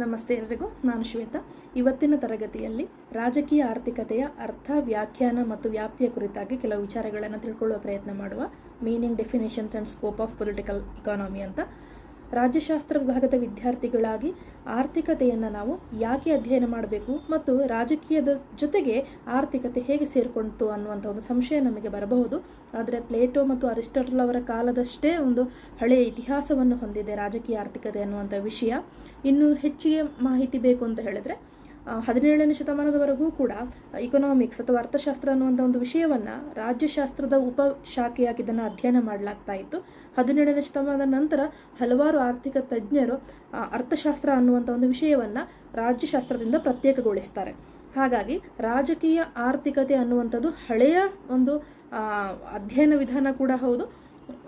ನಮಸ್ತೆ ಎಲ್ಲರಿಗೂ, ನಾನು ಶ್ವೇತಾ. ಇವತ್ತಿನ ತರಗತಿಯಲ್ಲಿ ರಾಜಕೀಯ ಆರ್ಥಿಕತೆಯ ಅರ್ಥ, ವ್ಯಾಖ್ಯಾನ ಮತ್ತು ವ್ಯಾಪ್ತಿಯ ಕುರಿತಾಗಿ ಕೆಲವು ವಿಚಾರಗಳನ್ನು ತಿಳ್ಕೊಳ್ಳುವ ಪ್ರಯತ್ನ ಮಾಡುವ. Meaning, definitions and scope of political economy ಅಂತ. ರಾಜ್ಯಶಾಸ್ತ್ರ ವಿಭಾಗದ ವಿದ್ಯಾರ್ಥಿಗಳಾಗಿ ಆರ್ಥಿಕತೆಯನ್ನು ನಾವು ಯಾಕೆ ಅಧ್ಯಯನ ಮಾಡಬೇಕು ಮತ್ತು ರಾಜಕೀಯದ ಜೊತೆಗೆ ಆರ್ಥಿಕತೆ ಹೇಗೆ ಸೇರಿಕೊಂಡಿತು ಅನ್ನುವಂಥ ಒಂದು ಸಂಶಯ ನಮಗೆ ಬರಬಹುದು. ಆದರೆ ಪ್ಲೇಟೋ ಮತ್ತು ಅರಿಸ್ಟಾಟಲ್ ಅವರ ಕಾಲದಷ್ಟೇ ಒಂದು ಹಳೆಯ ಇತಿಹಾಸವನ್ನು ಹೊಂದಿದೆ ರಾಜಕೀಯ ಆರ್ಥಿಕತೆ ಅನ್ನುವಂಥ ವಿಷಯ. ಇನ್ನು ಹೆಚ್ಚಿಗೆ ಮಾಹಿತಿ ಬೇಕು ಅಂತ ಹೇಳಿದ್ರೆ 17ನೇ ಶತಮಾನದವರೆಗೂ ಕೂಡ ಇಕನಾಮಿಕ್ಸ್ ಅಥವಾ ಅರ್ಥಶಾಸ್ತ್ರ ಅನ್ನುವಂಥ ಒಂದು ವಿಷಯವನ್ನು ರಾಜ್ಯಶಾಸ್ತ್ರದ ಉಪಶಾಖೆಯಾಗಿ ಇದನ್ನು ಅಧ್ಯಯನ ಮಾಡಲಾಗ್ತಾ ಇತ್ತು. 17ನೇ ಶತಮಾನದ ನಂತರ ಹಲವಾರು ಆರ್ಥಿಕ ತಜ್ಞರು ಅರ್ಥಶಾಸ್ತ್ರ ಅನ್ನುವಂಥ ಒಂದು ವಿಷಯವನ್ನು ರಾಜ್ಯಶಾಸ್ತ್ರದಿಂದ ಪ್ರತ್ಯೇಕಗೊಳಿಸ್ತಾರೆ. ಹಾಗಾಗಿ ರಾಜಕೀಯ ಆರ್ಥಿಕತೆ ಅನ್ನುವಂಥದ್ದು ಹಳೆಯ ಒಂದು ಅಧ್ಯಯನ ವಿಧಾನ ಕೂಡ ಹೌದು,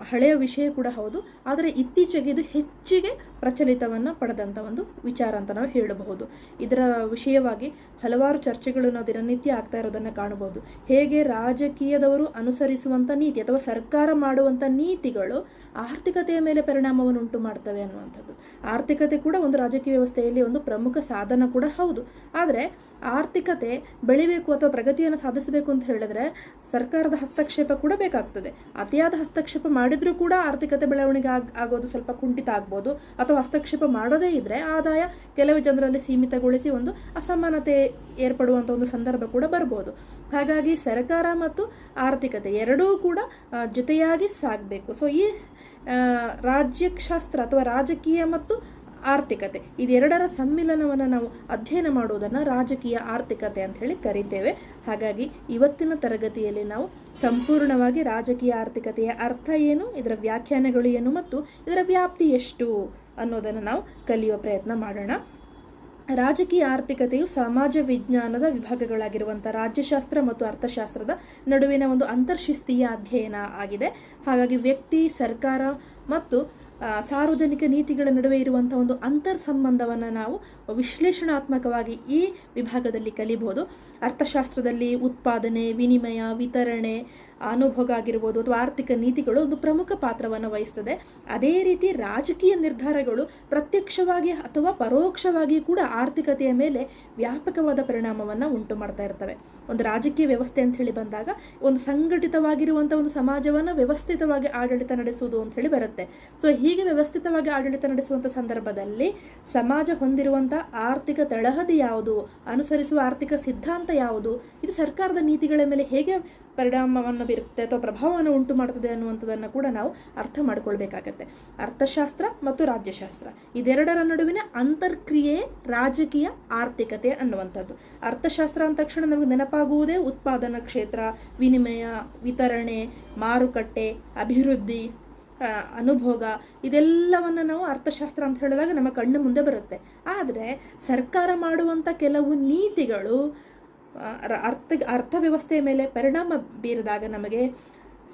ಹಳೆಯ ವಿಷಯ ಕೂಡ ಹೌದು. ಆದರೆ ಇತ್ತೀಚೆಗೆ ಇದು ಹೆಚ್ಚಿಗೆ ಪ್ರಚಲಿತವನ್ನು ಪಡೆದಂಥ ಒಂದು ವಿಚಾರ ಅಂತ ನಾವು ಹೇಳಬಹುದು. ಇದರ ವಿಷಯವಾಗಿ ಹಲವಾರು ಚರ್ಚೆಗಳು ನಾವು ದಿನನಿತ್ಯ ಆಗ್ತಾ ಇರೋದನ್ನು ಕಾಣಬಹುದು. ಹೇಗೆ ರಾಜಕೀಯದವರು ಅನುಸರಿಸುವಂಥ ನೀತಿ ಅಥವಾ ಸರ್ಕಾರ ಮಾಡುವಂಥ ನೀತಿಗಳು ಆರ್ಥಿಕತೆಯ ಮೇಲೆ ಪರಿಣಾಮವನ್ನು ಉಂಟು ಮಾಡ್ತವೆ ಅನ್ನುವಂಥದ್ದು. ಆರ್ಥಿಕತೆ ಕೂಡ ಒಂದು ರಾಜಕೀಯ ವ್ಯವಸ್ಥೆಯಲ್ಲಿ ಒಂದು ಪ್ರಮುಖ ಸಾಧನ ಕೂಡ ಹೌದು. ಆದರೆ ಆರ್ಥಿಕತೆ ಬೆಳಿಬೇಕು ಅಥವಾ ಪ್ರಗತಿಯನ್ನು ಸಾಧಿಸಬೇಕು ಅಂತ ಹೇಳಿದ್ರೆ ಸರ್ಕಾರದ ಹಸ್ತಕ್ಷೇಪ ಕೂಡ ಬೇಕಾಗ್ತದೆ. ಅತಿಯಾದ ಹಸ್ತಕ್ಷೇಪ ಮಾಡಿದ್ರೂ ಕೂಡ ಆರ್ಥಿಕತೆ ಬೆಳವಣಿಗೆ ಆಗೋದು ಸ್ವಲ್ಪ ಕುಂಠಿತ ಆಗ್ಬೋದು. ಅಥವಾ ಹಸ್ತಕ್ಷೇಪ ಮಾಡೋದೇ ಇದ್ರೆ ಆದಾಯ ಕೆಲವು ಜನರಲ್ಲಿ ಸೀಮಿತಗೊಳಿಸಿ ಒಂದು ಅಸಮಾನತೆ ಏರ್ಪಡುವಂಥ ಒಂದು ಸಂದರ್ಭ ಕೂಡ ಬರ್ಬೋದು. ಹಾಗಾಗಿ ಸರ್ಕಾರ ಮತ್ತು ಆರ್ಥಿಕತೆ ಎರಡೂ ಕೂಡ ಜೊತೆಯಾಗಿ ಸಾಗಬೇಕು. ಸೊ ಈ ರಾಜ್ಯಶಾಸ್ತ್ರ ಅಥವಾ ರಾಜಕೀಯ ಮತ್ತು ಆರ್ಥಿಕತೆ ಇದೆರಡರ ಸಮ್ಮಿಲನವನ್ನು ನಾವು ಅಧ್ಯಯನ ಮಾಡುವುದನ್ನು ರಾಜಕೀಯ ಆರ್ಥಿಕತೆ ಅಂತ ಹೇಳಿ ಕರೀತೇವೆ. ಹಾಗಾಗಿ ಇವತ್ತಿನ ತರಗತಿಯಲ್ಲಿ ನಾವು ಸಂಪೂರ್ಣವಾಗಿ ರಾಜಕೀಯ ಆರ್ಥಿಕತೆಯ ಅರ್ಥ ಏನು, ಇದರ ವ್ಯಾಖ್ಯಾನಗಳು ಏನು ಮತ್ತು ಇದರ ವ್ಯಾಪ್ತಿ ಎಷ್ಟು ಅನ್ನೋದನ್ನು ನಾವು ಕಲಿಯುವ ಪ್ರಯತ್ನ ಮಾಡೋಣ. ರಾಜಕೀಯ ಆರ್ಥಿಕತೆಯು ಸಮಾಜ ವಿಜ್ಞಾನದ ವಿಭಾಗಗಳಾಗಿರುವಂಥ ರಾಜ್ಯಶಾಸ್ತ್ರ ಮತ್ತು ಅರ್ಥಶಾಸ್ತ್ರದ ನಡುವಿನ ಒಂದು ಅಂತರ್ಶಿಸ್ತೀಯ ಅಧ್ಯಯನ ಆಗಿದೆ. ಹಾಗಾಗಿ ವ್ಯಕ್ತಿ, ಸರ್ಕಾರ ಮತ್ತು ಸಾರ್ವಜನಿಕ ನೀತಿಗಳ ನಡುವೆ ಇರುವಂಥ ಒಂದು ಅಂತರ್ ಸಂಬಂಧವನ್ನು ನಾವು ವಿಶ್ಲೇಷಣಾತ್ಮಕವಾಗಿ ಈ ವಿಭಾಗದಲ್ಲಿ ಕಲಿಬಹುದು. ಅರ್ಥಶಾಸ್ತ್ರದಲ್ಲಿ ಉತ್ಪಾದನೆ, ವಿನಿಮಯ, ವಿತರಣೆ, ಅನುಭೋಗ ಆಗಿರ್ಬೋದು ಅಥವಾ ಆರ್ಥಿಕ ನೀತಿಗಳು ಒಂದು ಪ್ರಮುಖ ಪಾತ್ರವನ್ನು ವಹಿಸ್ತದೆ. ಅದೇ ರೀತಿ ರಾಜಕೀಯ ನಿರ್ಧಾರಗಳು ಪ್ರತ್ಯಕ್ಷವಾಗಿ ಅಥವಾ ಪರೋಕ್ಷವಾಗಿ ಕೂಡ ಆರ್ಥಿಕತೆಯ ಮೇಲೆ ವ್ಯಾಪಕವಾದ ಪರಿಣಾಮವನ್ನು ಉಂಟು ಮಾಡ್ತಾ ಇರ್ತವೆ. ಒಂದು ರಾಜಕೀಯ ವ್ಯವಸ್ಥೆ ಅಂತ ಹೇಳಿ ಬಂದಾಗ ಒಂದು ಸಂಘಟಿತವಾಗಿರುವಂಥ ಒಂದು ಸಮಾಜವನ್ನು ವ್ಯವಸ್ಥಿತವಾಗಿ ಆಡಳಿತ ನಡೆಸುವುದು ಅಂತ ಹೇಳಿ ಬರುತ್ತೆ. ಸೊ ಹೀಗೆ ವ್ಯವಸ್ಥಿತವಾಗಿ ಆಡಳಿತ ನಡೆಸುವಂಥ ಸಂದರ್ಭದಲ್ಲಿ ಸಮಾಜ ಹೊಂದಿರುವಂಥ ಆರ್ಥಿಕ ತಳಹದಿ ಯಾವುದು, ಅನುಸರಿಸುವ ಆರ್ಥಿಕ ಸಿದ್ಧಾಂತ ಯಾವುದು, ಇದು ಸರ್ಕಾರದ ನೀತಿಗಳ ಮೇಲೆ ಹೇಗೆ ಪರಿಣಾಮವನ್ನು ಬೀರುತ್ತೆ ಅಥವಾ ಪ್ರಭಾವವನ್ನು ಉಂಟು ಮಾಡ್ತದೆ ಅನ್ನುವಂಥದ್ದನ್ನು ಕೂಡ ನಾವು ಅರ್ಥ ಮಾಡ್ಕೊಳ್ಬೇಕಾಗತ್ತೆ. ಅರ್ಥಶಾಸ್ತ್ರ ಮತ್ತು ರಾಜ್ಯಶಾಸ್ತ್ರ ಇದೆರಡರ ನಡುವಿನ ಅಂತರ್ಕ್ರಿಯೆ ರಾಜಕೀಯ ಆರ್ಥಿಕತೆ ಅನ್ನುವಂಥದ್ದು. ಅರ್ಥಶಾಸ್ತ್ರ ಅಂದ ತಕ್ಷಣ ನಮಗೆ ನೆನಪಾಗುವುದೇ ಉತ್ಪಾದನಾ ಕ್ಷೇತ್ರ, ವಿನಿಮಯ, ವಿತರಣೆ, ಮಾರುಕಟ್ಟೆ, ಅಭಿವೃದ್ಧಿ, ಅನುಭೋಗ, ಇದೆಲ್ಲವನ್ನು ನಾವು ಅರ್ಥಶಾಸ್ತ್ರ ಅಂತ ಹೇಳಿದಾಗ ನಮ್ಮ ಕಣ್ಣು ಮುಂದೆ ಬರುತ್ತೆ. ಆದರೆ ಸರ್ಕಾರ ಮಾಡುವಂಥ ಕೆಲವು ನೀತಿಗಳು ಅರ್ಥವ್ಯವಸ್ಥೆಯ ಮೇಲೆ ಪರಿಣಾಮ ಬೀರಿದಾಗ ನಮಗೆ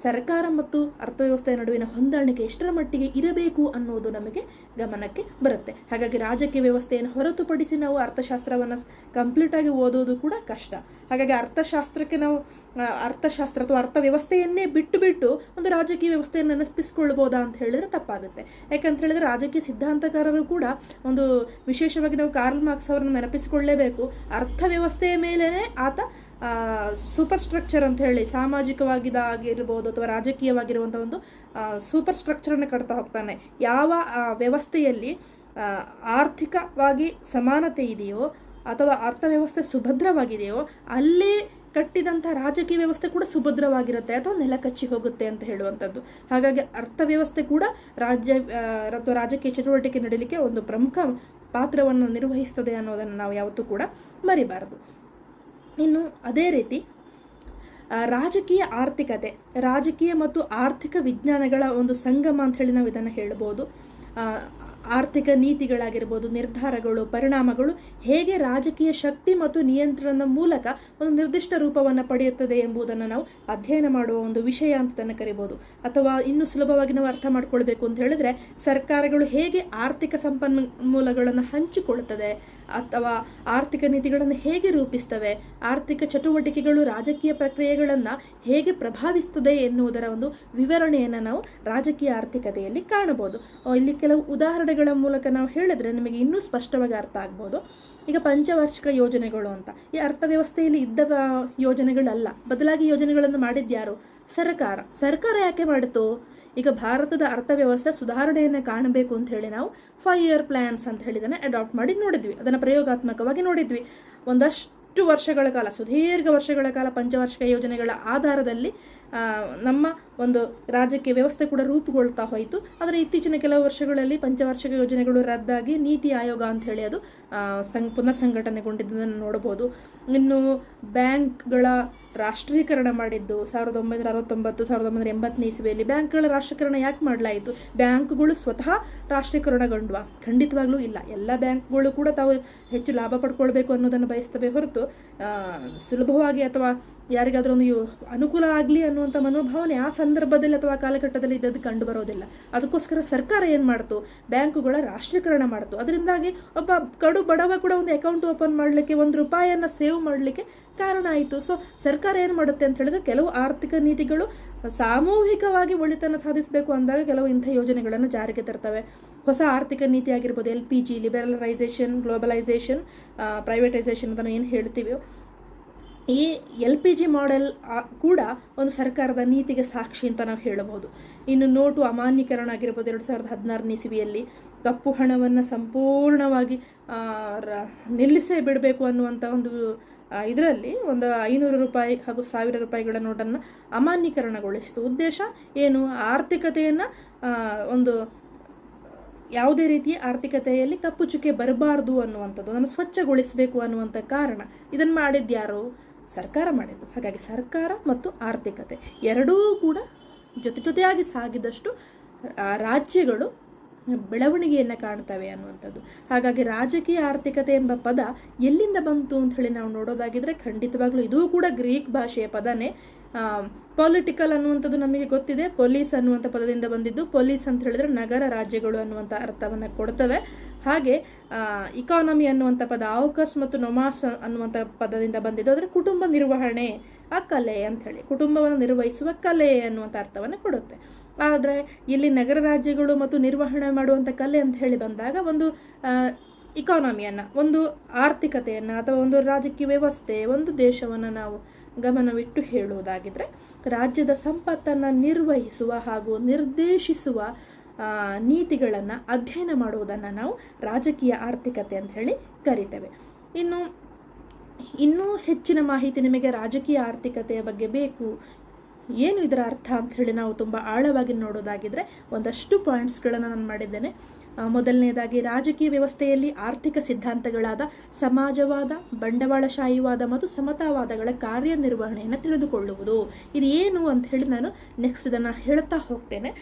ಸರ್ಕಾರ ಮತ್ತು ಅರ್ಥವ್ಯವಸ್ಥೆಯ ನಡುವಿನ ಹೊಂದಾಣಿಕೆ ಎಷ್ಟರ ಮಟ್ಟಿಗೆ ಇರಬೇಕು ಅನ್ನೋದು ನಮಗೆ ಗಮನಕ್ಕೆ ಬರುತ್ತೆ. ಹಾಗಾಗಿ ರಾಜಕೀಯ ವ್ಯವಸ್ಥೆಯನ್ನು ಹೊರತುಪಡಿಸಿ ನಾವು ಅರ್ಥಶಾಸ್ತ್ರವನ್ನು ಕಂಪ್ಲೀಟಾಗಿ ಓದೋದು ಕೂಡ ಕಷ್ಟ. ಹಾಗಾಗಿ ಅರ್ಥಶಾಸ್ತ್ರಕ್ಕೆ ನಾವು ಅರ್ಥಶಾಸ್ತ್ರ ಅಥವಾ ಅರ್ಥವ್ಯವಸ್ಥೆಯನ್ನೇ ಬಿಟ್ಟು ಒಂದು ರಾಜಕೀಯ ವ್ಯವಸ್ಥೆಯನ್ನು ನೆನಪಿಸ್ಕೊಳ್ಬೋದಾ ಅಂತ ಹೇಳಿದ್ರೆ ತಪ್ಪಾಗುತ್ತೆ. ಯಾಕಂತ ಹೇಳಿದ್ರೆ ರಾಜಕೀಯ ಸಿದ್ಧಾಂತಕಾರರು ಕೂಡ ಒಂದು ವಿಶೇಷವಾಗಿ ನಾವು ಕಾರ್ಲ್ ಮಾರ್ಕ್ಸ್ ಅವರನ್ನು ನೆನಪಿಸಿಕೊಳ್ಳಲೇಬೇಕು. ಅರ್ಥವ್ಯವಸ್ಥೆಯ ಮೇಲೇನೆ ಆತ ಸೂಪರ್ ಸ್ಟ್ರಕ್ಚರ್ ಅಂತ ಹೇಳಿ ಸಾಮಾಜಿಕವಾಗಿದ್ದಾಗಿರ್ಬೋದು ಅಥವಾ ರಾಜಕೀಯವಾಗಿರುವಂಥ ಒಂದು ಸೂಪರ್ ಸ್ಟ್ರಕ್ಚರನ್ನು ಕಟ್ತಾ ಹೋಗ್ತಾನೆ. ಯಾವ ವ್ಯವಸ್ಥೆಯಲ್ಲಿ ಆರ್ಥಿಕವಾಗಿ ಸಮಾನತೆ ಇದೆಯೋ ಅಥವಾ ಅರ್ಥವ್ಯವಸ್ಥೆ ಸುಭದ್ರವಾಗಿದೆಯೋ ಅಲ್ಲಿ ಕಟ್ಟಿದಂಥ ರಾಜಕೀಯ ವ್ಯವಸ್ಥೆ ಕೂಡ ಸುಭದ್ರವಾಗಿರುತ್ತೆ ಅಥವಾ ನೆಲಕಚ್ಚಿ ಹೋಗುತ್ತೆ ಅಂತ ಹೇಳುವಂಥದ್ದು. ಹಾಗಾಗಿ ಅರ್ಥವ್ಯವಸ್ಥೆ ಕೂಡ ರಾಜಕೀಯ ಚಟುವಟಿಕೆ ನಡೀಲಿಕ್ಕೆ ಒಂದು ಪ್ರಮುಖ ಪಾತ್ರವನ್ನು ನಿರ್ವಹಿಸ್ತದೆ ಅನ್ನೋದನ್ನು ನಾವು ಯಾವತ್ತೂ ಕೂಡ ಮರಿಬಾರದು. ಇನ್ನು ಅದೇ ರೀತಿ ರಾಜಕೀಯ ಆರ್ಥಿಕತೆ ರಾಜಕೀಯ ಮತ್ತು ಆರ್ಥಿಕ ವಿಜ್ಞಾನಗಳ ಒಂದು ಸಂಗಮ ಅಂತ ಹೇಳಿ ನಾವು ಇದನ್ನು ಹೇಳ್ಬೋದು. ಆರ್ಥಿಕ ನೀತಿಗಳಾಗಿರ್ಬೋದು, ನಿರ್ಧಾರಗಳು, ಪರಿಣಾಮಗಳು ಹೇಗೆ ರಾಜಕೀಯ ಶಕ್ತಿ ಮತ್ತು ನಿಯಂತ್ರಣದ ಮೂಲಕ ಒಂದು ನಿರ್ದಿಷ್ಟ ರೂಪವನ್ನು ಪಡೆಯುತ್ತದೆ ಎಂಬುದನ್ನು ನಾವು ಅಧ್ಯಯನ ಮಾಡುವ ಒಂದು ವಿಷಯ ಅಂತ ಕರಿಬೋದು. ಅಥವಾ ಇನ್ನೂ ಸುಲಭವಾಗಿ ನಾವು ಅರ್ಥ ಮಾಡ್ಕೊಳ್ಬೇಕು ಅಂತ ಹೇಳಿದ್ರೆ ಸರ್ಕಾರಗಳು ಹೇಗೆ ಆರ್ಥಿಕ ಸಂಪನ್ಮೂಲಗಳನ್ನು ಹಂಚಿಕೊಳ್ತದೆ ಅಥವಾ ಆರ್ಥಿಕ ನೀತಿಗಳನ್ನು ಹೇಗೆ ರೂಪಿಸ್ತವೆ, ಆರ್ಥಿಕ ಚಟುವಟಿಕೆಗಳು ರಾಜಕೀಯ ಪ್ರಕ್ರಿಯೆಗಳನ್ನು ಹೇಗೆ ಪ್ರಭಾವಿಸ್ತದೆ ಎನ್ನುವುದರ ಒಂದು ವಿವರಣೆಯನ್ನು ನಾವು ರಾಜಕೀಯ ಆರ್ಥಿಕತೆಯಲ್ಲಿ ಕಾಣಬಹುದು. ಇಲ್ಲಿ ಕೆಲವು ಉದಾಹರಣೆ ಉದಾಹರಣೆಗಳ ಮೂಲಕ ನಾವು ಹೇಳಿದ್ರೆ ನಿಮಗೆ ಇನ್ನೂ ಸ್ಪಷ್ಟವಾಗಿ ಅರ್ಥ ಆಗ್ಬೋದು. ಈಗ ಪಂಚವಾರ್ಷಿಕ ಯೋಜನೆಗಳು ಅಂತ ಈ ಅರ್ಥವ್ಯವಸ್ಥೆಯಲ್ಲಿ ಇದ್ದ ಯೋಜನೆಗಳಲ್ಲ, ಬದಲಾಗಿ ಯೋಜನೆಗಳನ್ನು ಮಾಡಿದ್ಯಾರು? ಸರ್ಕಾರ ಯಾಕೆ ಮಾಡಿತು? ಈಗ ಭಾರತದ ಅರ್ಥವ್ಯವಸ್ಥೆ ಸುಧಾರಣೆಯನ್ನು ಕಾಣಬೇಕು ಅಂತ ಹೇಳಿ ನಾವು 5 year ಪ್ಲಾನ್ಸ್ ಅಂತ ಹೇಳಿದನ್ನು ಅಡಾಪ್ಟ್ ಮಾಡಿ ನೋಡಿದ್ವಿ, ಅದನ್ನು ಪ್ರಯೋಗಾತ್ಮಕವಾಗಿ ನೋಡಿದ್ವಿ. ಒಂದಷ್ಟು ವರ್ಷಗಳ ಕಾಲ, ಸುದೀರ್ಘ ವರ್ಷಗಳ ಕಾಲ ಪಂಚವಾರ್ಷಿಕ ಯೋಜನೆಗಳ ಆಧಾರದಲ್ಲಿ ನಮ್ಮ ಒಂದು ರಾಜ್ಯಕ್ಕೆ ವ್ಯವಸ್ಥೆ ಕೂಡ ರೂಪುಗೊಳ್ತಾ ಹೋಯಿತು. ಆದರೆ ಇತ್ತೀಚಿನ ಕೆಲವು ವರ್ಷಗಳಲ್ಲಿ ಪಂಚವಾರ್ಷಿಕ ಯೋಜನೆಗಳು ರದ್ದಾಗಿ ನೀತಿ ಆಯೋಗ ಅಂತ ಹೇಳಿ ಅದು ಪುನಃ ಸಂಘಟನೆಗೊಂಡಿದ್ದನ್ನು ನೋಡಬಹುದು. ಇನ್ನು ಬ್ಯಾಂಕ್ಗಳ ರಾಷ್ಟ್ರೀಕರಣ ಮಾಡಿದ್ದು 1969 1980 ಇಸವಿಯಲ್ಲಿ. ಬ್ಯಾಂಕ್ಗಳ ರಾಷ್ಟ್ರೀಕರಣ ಯಾಕೆ ಮಾಡಲಾಯಿತು? ಬ್ಯಾಂಕ್ಗಳು ಸ್ವತಃ ರಾಷ್ಟ್ರೀಕರಣಗೊಂಡ್ವಾ? ಖಂಡಿತವಾಗ್ಲೂ ಇಲ್ಲ. ಎಲ್ಲ ಬ್ಯಾಂಕ್ಗಳು ಕೂಡ ತಾವು ಹೆಚ್ಚು ಲಾಭ ಪಡ್ಕೊಳ್ಬೇಕು ಅನ್ನೋದನ್ನು ಬಯಸ್ತವೆ ಹೊರತು ಸುಲಭವಾಗಿ ಅಥವಾ ಯಾರಿಗಾದ್ರೂ ಒಂದು ಅನುಕೂಲ ಆಗಲಿ ಅನ್ನುವಂಥ ಮನೋಭಾವನೆ ಆ ಸಂದರ್ಭದಲ್ಲಿ ಅಥವಾ ಕಾಲಘಟ್ಟದಲ್ಲಿ ಇದ್ದದ್ದು ಕಂಡು ಬರೋದಿಲ್ಲ. ಅದಕ್ಕೋಸ್ಕರ ಸರ್ಕಾರ ಏನು ಮಾಡ್ತು? ಬ್ಯಾಂಕುಗಳ ರಾಷ್ಟ್ರೀಕರಣ ಮಾಡ್ತು. ಅದರಿಂದಾಗಿ ಒಬ್ಬ ಕಡು ಬಡವ ಕೂಡ ಒಂದು ಅಕೌಂಟ್ ಓಪನ್ ಮಾಡಲಿಕ್ಕೆ, ₹1 ಸೇವ್ ಮಾಡಲಿಕ್ಕೆ ಕಾರಣ ಆಯಿತು. ಸೊ ಸರ್ಕಾರ ಏನು ಮಾಡುತ್ತೆ ಅಂತ ಹೇಳಿದ್ರೆ, ಕೆಲವು ಆರ್ಥಿಕ ನೀತಿಗಳು ಸಾಮೂಹಿಕವಾಗಿ ಒಳಿತನ್ನು ಸಾಧಿಸಬೇಕು ಅಂದಾಗ ಕೆಲವು ಇಂಥ ಯೋಜನೆಗಳನ್ನು ಜಾರಿಗೆ ತರ್ತವೆ. ಹೊಸ ಆರ್ಥಿಕ ನೀತಿ ಆಗಿರ್ಬೋದು, LPG, ಲಿಬರಲೈಸೇಷನ್, ಗ್ಲೋಬಲೈಸೇಷನ್, ಪ್ರೈವೇಟೈಸೇಷನ್ ಅಂತ ಏನು ಹೇಳ್ತೀವಿ, ಈ LPG ಮಾಡೆಲ್ ಕೂಡ ಒಂದು ಸರ್ಕಾರದ ನೀತಿಗೆ ಸಾಕ್ಷಿ ಅಂತ ನಾವು ಹೇಳಬಹುದು. ಇನ್ನು ನೋಟು ಅಮಾನ್ಯೀಕರಣ ಆಗಿರ್ಬೋದು 2016 ಇಸವಿಯಲ್ಲಿ. ಕಪ್ಪು ಹಣವನ್ನು ಸಂಪೂರ್ಣವಾಗಿ ನಿಲ್ಲಿಸೇ ಬಿಡಬೇಕು ಅನ್ನುವಂಥ ಒಂದು ಇದರಲ್ಲಿ ಒಂದು ₹500 ಹಾಗೂ ₹1000 ನೋಟನ್ನು ಅಮಾನ್ಯೀಕರಣಗೊಳಿಸಿತು. ಉದ್ದೇಶ ಏನು? ಆರ್ಥಿಕತೆಯನ್ನು ಒಂದು ಯಾವುದೇ ರೀತಿಯ ಆರ್ಥಿಕತೆಯಲ್ಲಿ ಕಪ್ಪು ಚುಕ್ಕೆ ಬರಬಾರ್ದು ಅನ್ನುವಂಥದ್ದು, ಅದನ್ನು ಸ್ವಚ್ಛಗೊಳಿಸಬೇಕು ಅನ್ನುವಂಥ ಕಾರಣ. ಇದನ್ನು ಮಾಡಿದ್ಯಾರು? ಸರ್ಕಾರ ಮಾಡಿದ್ದು. ಹಾಗಾಗಿ ಸರ್ಕಾರ ಮತ್ತು ಆರ್ಥಿಕತೆ ಎರಡೂ ಕೂಡ ಜೊತೆಯಾಗಿ ಸಾಗಿದಷ್ಟು ರಾಜ್ಯಗಳು ಬೆಳವಣಿಗೆಯನ್ನು ಕಾಣ್ತವೆ ಅನ್ನುವಂಥದ್ದು. ಹಾಗಾಗಿ ರಾಜಕೀಯ ಆರ್ಥಿಕತೆ ಎಂಬ ಪದ ಎಲ್ಲಿಂದ ಬಂತು ಅಂತ ಹೇಳಿ ನಾವು ನೋಡೋದಾಗಿದ್ರೆ, ಖಂಡಿತವಾಗ್ಲೂ ಇದೂ ಕೂಡ ಗ್ರೀಕ್ ಭಾಷೆಯ ಪದನೇ. ಪೊಲಿಟಿಕಲ್ ಅನ್ನುವಂಥದ್ದು ನಮಗೆ ಗೊತ್ತಿದೆ, ಪೊಲೀಸ್ ಅನ್ನುವಂಥ ಪದದಿಂದ ಬಂದಿದ್ದು. ಪೊಲೀಸ್ ಅಂತ ಹೇಳಿದ್ರೆ ನಗರ ರಾಜ್ಯಗಳು ಅನ್ನುವಂಥ ಅರ್ಥವನ್ನು ಕೊಡ್ತವೆ. ಹಾಗೆ ಇಕಾನಮಿ ಅನ್ನುವಂಥ ಪದ ಆವಕಸ್ ಮತ್ತು ನೊಮಾಸ್ ಅನ್ನುವಂಥ ಪದದಿಂದ ಬಂದಿದ್ದು. ಅಂದರೆ ಕುಟುಂಬ ನಿರ್ವಹಣೆ, ಆ ಕಲೆ ಅಂತ ಹೇಳಿ, ಕುಟುಂಬವನ್ನು ನಿರ್ವಹಿಸುವ ಕಲೆ ಅನ್ನುವಂಥ ಅರ್ಥವನ್ನು ಕೊಡುತ್ತೆ. ಆದರೆ ಇಲ್ಲಿ ನಗರ ರಾಜ್ಯಗಳು ಮತ್ತು ನಿರ್ವಹಣೆ ಮಾಡುವಂಥ ಕಲೆ ಅಂತ ಹೇಳಿ ಬಂದಾಗ ಒಂದು ಇಕಾನಮಿಯನ್ನು, ಒಂದು ಆರ್ಥಿಕತೆಯನ್ನು ಅಥವಾ ಒಂದು ರಾಜಕೀಯ ವ್ಯವಸ್ಥೆ, ಒಂದು ದೇಶವನ್ನು ನಾವು ಗಮನವಿಟ್ಟು ಹೇಳುವುದಾಗಿದ್ರೆ, ರಾಜ್ಯದ ಸಂಪತ್ತನ್ನು ನಿರ್ವಹಿಸುವ ಹಾಗೂ ನಿರ್ದೇಶಿಸುವ ನೀತಿಗಳನ್ನು ಅಧ್ಯಯನ ಮಾಡುವುದನ್ನು ನಾವು ರಾಜಕೀಯ ಆರ್ಥಿಕತೆ ಅಂತ ಹೇಳಿ ಕರಿತೇವೆ. ಇನ್ನೂ ಹೆಚ್ಚಿನ ಮಾಹಿತಿ ನಿಮಗೆ ರಾಜಕೀಯ ಆರ್ಥಿಕತೆಯ ಬಗ್ಗೆ ಬೇಕು, ಏನು ಇದರ ಅರ್ಥ ಅಂತ ಹೇಳಿ ನಾವು ತುಂಬ ಆಳವಾಗಿ ನೋಡೋದಾಗಿದ್ರೆ ಒಂದಷ್ಟು ಪಾಯಿಂಟ್ಸ್ಗಳನ್ನು ನಾನು ಮಾಡಿದ್ದೇನೆ. ಮೊದಲನೇದಾಗಿ, ರಾಜಕೀಯ ವ್ಯವಸ್ಥೆಯಲ್ಲಿ ಆರ್ಥಿಕ ಸಿದ್ಧಾಂತಗಳಾದ ಸಮಾಜವಾದ, ಬಂಡವಾಳಶಾಹಿವಾದ ಮತ್ತು ಸಮತಾವಾದಗಳ ಕಾರ್ಯನಿರ್ವಹಣೆಯನ್ನು ತಿಳಿದುಕೊಳ್ಳುವುದು. ಇದು ಏನು ಅಂತ ಹೇಳಿ ನಾನು ನೆಕ್ಸ್ಟ್ ಇದನ್ನು ಹೇಳ್ತಾ ಹೋಗ್ತೇನೆ.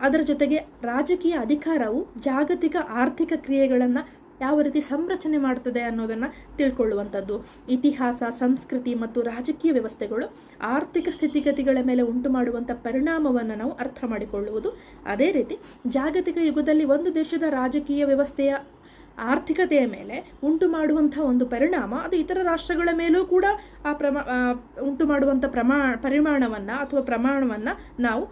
ಅದರ ಜೊತೆಗೆ ರಾಜಕೀಯ ಅಧಿಕಾರವು ಜಾಗತಿಕ ಆರ್ಥಿಕ ಕ್ರಿಯೆಗಳನ್ನು ಯಾವ ರೀತಿ ಸಂರಚನೆ ಮಾಡ್ತದೆ ಅನ್ನೋದನ್ನು ತಿಳ್ಕೊಳ್ಳುವಂಥದ್ದು. ಇತಿಹಾಸ, ಸಂಸ್ಕೃತಿ ಮತ್ತು ರಾಜಕೀಯ ವ್ಯವಸ್ಥೆಗಳು ಆರ್ಥಿಕ ಸ್ಥಿತಿಗತಿಗಳ ಮೇಲೆ ಉಂಟು ಮಾಡುವಂಥ ಪರಿಣಾಮವನ್ನು ನಾವು ಅರ್ಥ ಮಾಡಿಕೊಳ್ಳುವುದು. ಅದೇ ರೀತಿ ಜಾಗತಿಕ ಯುಗದಲ್ಲಿ ಒಂದು ದೇಶದ ರಾಜಕೀಯ ವ್ಯವಸ್ಥೆಯ ಆರ್ಥಿಕತೆಯ ಮೇಲೆ ಉಂಟು ಮಾಡುವಂಥ ಒಂದು ಪರಿಣಾಮ ಅದು ಇತರ ರಾಷ್ಟ್ರಗಳ ಮೇಲೂ ಕೂಡ ಆ ಉಂಟು ಮಾಡುವಂಥ ಪರಿಮಾಣವನ್ನು ಅಥವಾ ಪ್ರಮಾಣವನ್ನು ನಾವು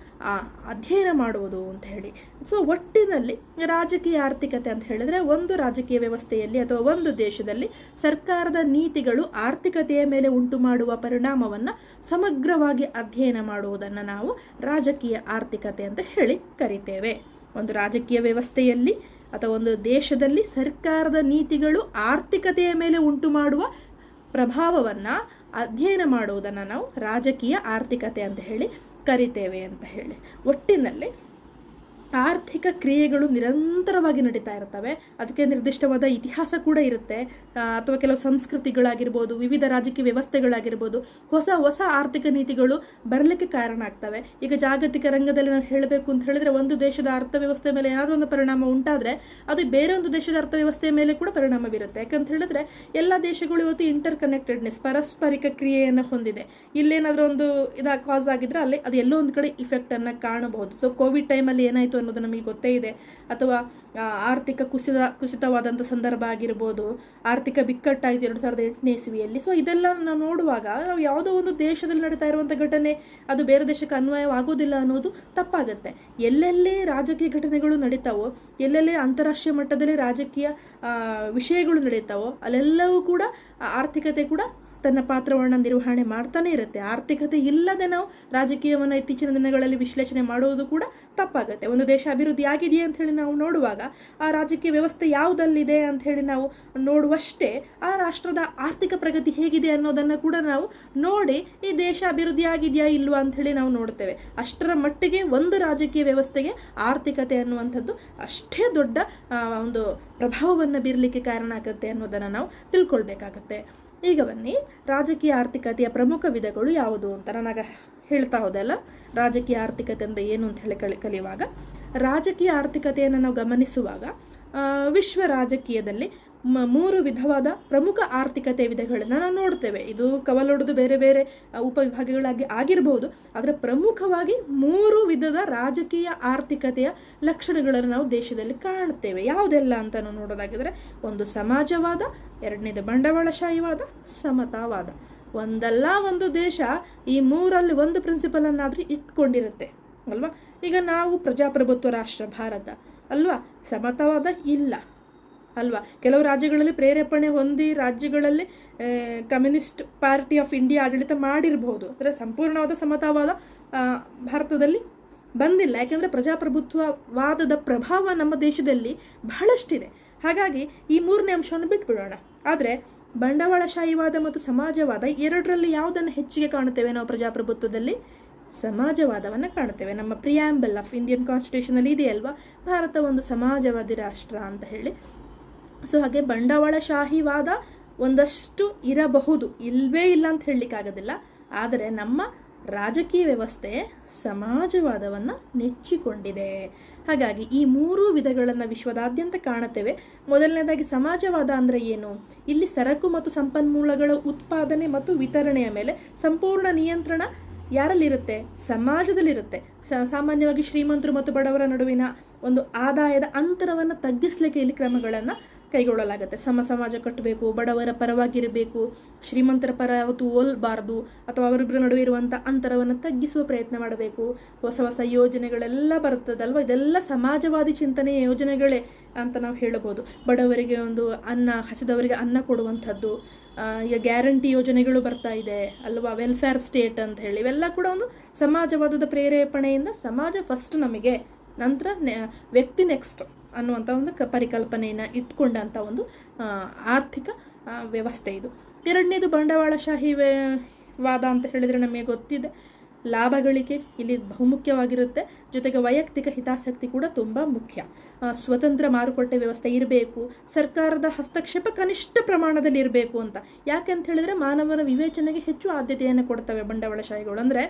ಅಧ್ಯಯನ ಮಾಡುವುದು ಅಂತ ಹೇಳಿ. ಸೊ ಒಟ್ಟಿನಲ್ಲಿ ರಾಜಕೀಯ ಆರ್ಥಿಕತೆ ಅಂತ ಹೇಳಿದ್ರೆ, ಒಂದು ರಾಜಕೀಯ ವ್ಯವಸ್ಥೆಯಲ್ಲಿ ಅಥವಾ ಒಂದು ದೇಶದಲ್ಲಿ ಸರ್ಕಾರದ ನೀತಿಗಳು ಆರ್ಥಿಕತೆಯ ಮೇಲೆ ಉಂಟು ಮಾಡುವ ಪರಿಣಾಮವನ್ನು ಸಮಗ್ರವಾಗಿ ಅಧ್ಯಯನ ಮಾಡುವುದನ್ನು ನಾವು ರಾಜಕೀಯ ಆರ್ಥಿಕತೆ ಅಂತ ಹೇಳಿ ಕರಿತೇವೆ. ಒಂದು ರಾಜಕೀಯ ವ್ಯವಸ್ಥೆಯಲ್ಲಿ ಅಥವಾ ಒಂದು ದೇಶದಲ್ಲಿ ಸರ್ಕಾರದ ನೀತಿಗಳು ಆರ್ಥಿಕತೆಯ ಮೇಲೆ ಉಂಟು ಮಾಡುವ ಪ್ರಭಾವವನ್ನು ಅಧ್ಯಯನ ಮಾಡುವುದನ್ನು ನಾವು ರಾಜಕೀಯ ಆರ್ಥಿಕತೆ ಅಂತ ಹೇಳಿ ಕರಿತೇವೆ ಅಂತ ಹೇಳಿ. ಒಟ್ಟಿನಲ್ಲಿ ಆರ್ಥಿಕ ಕ್ರಿಯೆಗಳು ನಿರಂತರವಾಗಿ ನಡೀತಾ ಇರ್ತವೆ. ಅದಕ್ಕೆ ನಿರ್ದಿಷ್ಟವಾದ ಇತಿಹಾಸ ಕೂಡ ಇರುತ್ತೆ. ಅಥವಾ ಕೆಲವು ಸಂಸ್ಕೃತಿಗಳಾಗಿರ್ಬೋದು, ವಿವಿಧ ರಾಜಕೀಯ ವ್ಯವಸ್ಥೆಗಳಾಗಿರ್ಬೋದು, ಹೊಸ ಆರ್ಥಿಕ ನೀತಿಗಳು ಬರಲಿಕ್ಕೆ ಕಾರಣ ಆಗ್ತವೆ. ಈಗ ಜಾಗತಿಕ ರಂಗದಲ್ಲಿ ನಾವು ಹೇಳಬೇಕು ಅಂತ ಹೇಳಿದ್ರೆ, ಒಂದು ದೇಶದ ಅರ್ಥವ್ಯವಸ್ಥೆ ಮೇಲೆ ಏನಾದರೂ ಒಂದು ಪರಿಣಾಮ ಉಂಟಾದರೆ ಅದು ಬೇರೆ ಒಂದು ದೇಶದ ಅರ್ಥವ್ಯವಸ್ಥೆಯ ಮೇಲೆ ಕೂಡ ಪರಿಣಾಮ ಬೀರುತ್ತೆ. ಯಾಕಂತ ಹೇಳಿದ್ರೆ ಎಲ್ಲ ದೇಶಗಳು ಇವತ್ತು ಇಂಟರ್ ಕನೆಕ್ಟೆಡ್ನೆಸ್, ಪಾರಸ್ಪರಿಕ ಕ್ರಿಯೆಯನ್ನು ಹೊಂದಿದೆ. ಇಲ್ಲೇನಾದರೂ ಒಂದು ಕಾಸ್ ಆಗಿದ್ರೆ ಅಲ್ಲಿ ಅದು ಎಲ್ಲೋ ಒಂದು ಕಡೆ ಇಫೆಕ್ಟನ್ನು ಕಾಣಬಹುದು. ಸೊ ಕೋವಿಡ್ ಟೈಮಲ್ಲಿ ಏನಾಯಿತು ಅನ್ನೋದು ನಮಗೆ ಗೊತ್ತೇ ಇದೆ. ಅಥವಾ ಆರ್ಥಿಕ ಕುಸಿತವಾದಂಥ ಸಂದರ್ಭ ಆಗಿರ್ಬೋದು, ಆರ್ಥಿಕ ಬಿಕ್ಕಟ್ಟಾಯಿತು 2008ನೇ ಇಸ್ವಿಯಲ್ಲಿ. ಸೊ ಇದೆಲ್ಲ ನಾವು ನೋಡುವಾಗ ನಾವು ಯಾವುದೋ ಒಂದು ದೇಶದಲ್ಲಿ ನಡೀತಾ ಇರುವಂಥ ಘಟನೆ ಅದು ಬೇರೆ ದೇಶಕ್ಕೆ ಅನ್ವಯವಾಗೋದಿಲ್ಲ ಅನ್ನೋದು ತಪ್ಪಾಗುತ್ತೆ. ಎಲ್ಲೆಲ್ಲಿ ರಾಜಕೀಯ ಘಟನೆಗಳು ನಡೀತಾವೋ, ಎಲ್ಲೆಲ್ಲಿ ಅಂತಾರಾಷ್ಟ್ರೀಯ ಮಟ್ಟದಲ್ಲಿ ರಾಜಕೀಯ ವಿಷಯಗಳು ನಡೀತಾವೋ ಅಲ್ಲೆಲ್ಲವೂ ಕೂಡ ಆರ್ಥಿಕತೆ ಕೂಡ ತನ್ನ ಪಾತ್ರವನ್ನು ನಿರ್ವಹಣೆ ಮಾಡ್ತಾನೆ ಇರುತ್ತೆ. ಆರ್ಥಿಕತೆ ಇಲ್ಲದೆ ನಾವು ರಾಜಕೀಯವನ್ನು ಇತ್ತೀಚಿನ ದಿನಗಳಲ್ಲಿ ವಿಶ್ಲೇಷಣೆ ಮಾಡುವುದು ಕೂಡ ತಪ್ಪಾಗುತ್ತೆ. ಒಂದು ದೇಶ ಅಭಿವೃದ್ಧಿ ಆಗಿದೆಯಾ ಅಂತ ಹೇಳಿ ನಾವು ನೋಡುವಾಗ ಆ ರಾಜಕೀಯ ವ್ಯವಸ್ಥೆ ಯಾವುದಲ್ಲಿದೆ ಅಂತ ಹೇಳಿ ನಾವು ನೋಡುವಷ್ಟೇ ಆ ರಾಷ್ಟ್ರದ ಆರ್ಥಿಕ ಪ್ರಗತಿ ಹೇಗಿದೆ ಅನ್ನೋದನ್ನು ಕೂಡ ನಾವು ನೋಡಿ ಈ ದೇಶ ಅಭಿವೃದ್ಧಿ ಆಗಿದೆಯಾ ಇಲ್ವಾ ಅಂತ ಹೇಳಿ ನಾವು ನೋಡ್ತೇವೆ. ಅಷ್ಟರ ಮಟ್ಟಿಗೆ ಒಂದು ರಾಜಕೀಯ ವ್ಯವಸ್ಥೆಗೆ ಆರ್ಥಿಕತೆ ಅನ್ನುವಂಥದ್ದು ಅಷ್ಟೇ ದೊಡ್ಡ ಒಂದು ಪ್ರಭಾವವನ್ನು ಬೀರಲಿಕ್ಕೆ ಕಾರಣ ಆಗುತ್ತೆ ಅನ್ನೋದನ್ನು ನಾವು ತಿಳ್ಕೊಳ್ಬೇಕಾಗತ್ತೆ. ಈಗ ಬನ್ನಿ, ರಾಜಕೀಯ ಆರ್ಥಿಕತೆಯ ಪ್ರಮುಖ ವಿಧಗಳು ಯಾವುದು ಅಂತ ನಾನಾಗ ಹೇಳ್ತಾ ಹೋದೆಲ್ಲ. ರಾಜಕೀಯ ಆರ್ಥಿಕತೆ ಅಂದರೆ ಏನು ಅಂತ ಹೇಳಿ ಕಲಿಯುವಾಗ ರಾಜಕೀಯ ಆರ್ಥಿಕತೆಯನ್ನು ನಾವು ಗಮನಿಸುವಾಗ ವಿಶ್ವ ರಾಜಕೀಯದಲ್ಲಿ 3 ವಿಧವಾದ ಪ್ರಮುಖ ಆರ್ಥಿಕತೆ ವಿಧಗಳನ್ನು ನಾವು ನೋಡ್ತೇವೆ. ಇದು ಕವಲೊಡೆದು ಬೇರೆ ಬೇರೆ ಉಪವಿಭಾಗಗಳಾಗಿ ಆಗಿರಬಹುದು, ಆದರೆ ಪ್ರಮುಖವಾಗಿ 3 ವಿಧದ ರಾಜಕೀಯ ಆರ್ಥಿಕತೆಯ ಲಕ್ಷಣಗಳನ್ನು ನಾವು ದೇಶದಲ್ಲಿ ಕಾಣ್ತೇವೆ. ಯಾವುದೆಲ್ಲ ಅಂತ ನಾವು ನೋಡೋದಾಗಿದ್ರೆ, ಒಂದು ಸಮಾಜವಾದ, ಎರಡನೇದು ಬಂಡವಾಳಶಾಹಿವಾದ, ಸಮತಾವಾದ. ಒಂದಲ್ಲ ಒಂದು ದೇಶ ಈ 3ರಲ್ಲಿ ಒಂದು ಪ್ರಿನ್ಸಿಪಲ್ ಅನ್ನಾದ್ರೂ ಇಟ್ಕೊಂಡಿರುತ್ತೆ ಅಲ್ವಾ. ಈಗ ನಾವು ಪ್ರಜಾಪ್ರಭುತ್ವ ರಾಷ್ಟ್ರ ಭಾರತ ಅಲ್ವಾ, ಸಮತಾವಾದ ಇಲ್ಲ ಅಲ್ವಾ. ಕೆಲವು ರಾಜ್ಯಗಳಲ್ಲಿ ಪ್ರೇರೇಪಣೆ ಹೊಂದಿ ರಾಜ್ಯಗಳಲ್ಲಿ ಕಮ್ಯುನಿಸ್ಟ್ ಪಾರ್ಟಿ ಆಫ್ ಇಂಡಿಯಾ ಆಡಳಿತ ಮಾಡಿರಬಹುದು, ಆದರೆ ಸಂಪೂರ್ಣವಾದ ಸಮತಾವಾದ ಭಾರತದಲ್ಲಿ ಬಂದಿಲ್ಲ. ಯಾಕೆಂದರೆ ಪ್ರಜಾಪ್ರಭುತ್ವವಾದದ ಪ್ರಭಾವ ನಮ್ಮ ದೇಶದಲ್ಲಿ ಬಹಳಷ್ಟಿದೆ. ಹಾಗಾಗಿ ಈ 3ನೇ ಅಂಶವನ್ನು ಬಿಟ್ಬಿಡೋಣ. ಆದರೆ ಬಂಡವಾಳಶಾಹಿವಾದ ಮತ್ತು ಸಮಾಜವಾದ ಎರಡರಲ್ಲಿ ಯಾವುದನ್ನು ಹೆಚ್ಚಿಗೆ ಕಾಣುತ್ತೇವೆ ನಾವು ಪ್ರಜಾಪ್ರಭುತ್ವದಲ್ಲಿ? ಸಮಾಜವಾದವನ್ನು ಕಾಣುತ್ತೇವೆ. ನಮ್ಮ ಪ್ರಿಯಾಂಬಲ್ ಆಫ್ ಇಂಡಿಯನ್ ಕಾನ್ಸ್ಟಿಟ್ಯೂಷನಲ್ಲಿ ಇದೆಯಲ್ವಾ, ಭಾರತ ಒಂದು ಸಮಾಜವಾದಿ ರಾಷ್ಟ್ರ ಅಂತ ಹೇಳಿ. ಸೊ ಹಾಗೆ ಬಂಡವಾಳಶಾಹಿವಾದ ಒಂದಷ್ಟು ಇರಬಹುದು, ಇಲ್ಲವೇ ಇಲ್ಲ ಅಂತ ಹೇಳಲಿಕ್ಕಾಗೋದಿಲ್ಲ. ಆದರೆ ನಮ್ಮ ರಾಜಕೀಯ ವ್ಯವಸ್ಥೆ ಸಮಾಜವಾದವನ್ನು ನೆಚ್ಚಿಕೊಂಡಿದೆ. ಹಾಗಾಗಿ ಈ 3 ವಿಧಗಳನ್ನು ವಿಶ್ವದಾದ್ಯಂತ ಕಾಣುತ್ತೇವೆ. ಮೊದಲನೇದಾಗಿ ಸಮಾಜವಾದ ಅಂದರೆ ಏನು? ಇಲ್ಲಿ ಸರಕು ಮತ್ತು ಸಂಪನ್ಮೂಲಗಳ ಉತ್ಪಾದನೆ ಮತ್ತು ವಿತರಣೆಯ ಮೇಲೆ ಸಂಪೂರ್ಣ ನಿಯಂತ್ರಣ ಯಾರಲ್ಲಿರುತ್ತೆ? ಸಮಾಜದಲ್ಲಿರುತ್ತೆ. ಸಾಮಾನ್ಯವಾಗಿ ಶ್ರೀಮಂತರು ಮತ್ತು ಬಡವರ ನಡುವಿನ ಒಂದು ಆದಾಯದ ಅಂತರವನ್ನು ತಗ್ಗಿಸಲಿಕ್ಕೆ ಇಲ್ಲಿ ಕ್ರಮಗಳನ್ನು ಕೈಗೊಳ್ಳಲಾಗುತ್ತೆ. ಸಮಾಜ ಕಟ್ಟಬೇಕು, ಬಡವರ ಪರವಾಗಿರಬೇಕು, ಶ್ರೀಮಂತರ ಪರ ಯಾವತ್ತೂ ಓಲ್ಬಾರ್ದು, ಅಥವಾ ಅವರಿಬ್ಬರ ನಡುವೆ ಇರುವಂಥ ಅಂತರವನ್ನು ತಗ್ಗಿಸುವ ಪ್ರಯತ್ನ ಮಾಡಬೇಕು. ಹೊಸ ಹೊಸ ಯೋಜನೆಗಳೆಲ್ಲ ಬರ್ತದಲ್ವ, ಇದೆಲ್ಲ ಸಮಾಜವಾದಿ ಚಿಂತನೆಯ ಯೋಜನೆಗಳೇ ಅಂತ ನಾವು ಹೇಳಬಹುದು. ಬಡವರಿಗೆ ಒಂದು ಹಸಿದವರಿಗೆ ಅನ್ನ ಕೊಡುವಂಥದ್ದು, ಈಗ ಗ್ಯಾರಂಟಿ ಯೋಜನೆಗಳು ಬರ್ತಾ ಇದೆ ಅಲ್ವಾ, ವೆಲ್ಫೇರ್ ಸ್ಟೇಟ್ ಅಂತ ಹೇಳಿ, ಇವೆಲ್ಲ ಕೂಡ ಒಂದು ಸಮಾಜವಾದದ ಪ್ರೇರೇಪಣೆಯಿಂದ ಸಮಾಜ ಫಸ್ಟ್ ನಮಗೆ, ನಂತರ ವ್ಯಕ್ತಿ ನೆಕ್ಸ್ಟ್ ಅನ್ನುವಂಥ ಒಂದು ಪರಿಕಲ್ಪನೆಯನ್ನು ಇಟ್ಕೊಂಡಂಥ ಒಂದು ಆರ್ಥಿಕ ವ್ಯವಸ್ಥೆ ಇದು. ಎರಡನೇದು ಬಂಡವಾಳಶಾಹಿವಾದ ಅಂತ ಹೇಳಿದರೆ ನಮಗೆ ಗೊತ್ತಿದೆ, ಲಾಭ ಗಳಿಕೆ ಇಲ್ಲಿ ಬಹುಮುಖ್ಯವಾಗಿರುತ್ತೆ. ಜೊತೆಗೆ ವೈಯಕ್ತಿಕ ಹಿತಾಸಕ್ತಿ ಕೂಡ ತುಂಬ ಮುಖ್ಯ. ಸ್ವತಂತ್ರ ಮಾರುಕಟ್ಟೆ ವ್ಯವಸ್ಥೆ ಇರಬೇಕು, ಸರ್ಕಾರದ ಹಸ್ತಕ್ಷೇಪ ಕನಿಷ್ಠ ಪ್ರಮಾಣದಲ್ಲಿ ಇರಬೇಕು ಅಂತ. ಯಾಕೆಂತ ಹೇಳಿದ್ರೆ ಮಾನವನ ವಿವೇಚನೆಗೆ ಹೆಚ್ಚು ಆದ್ಯತೆಯನ್ನು ಕೊಡ್ತವೆ ಬಂಡವಾಳಶಾಹಿಗಳು. ಅಂದರೆ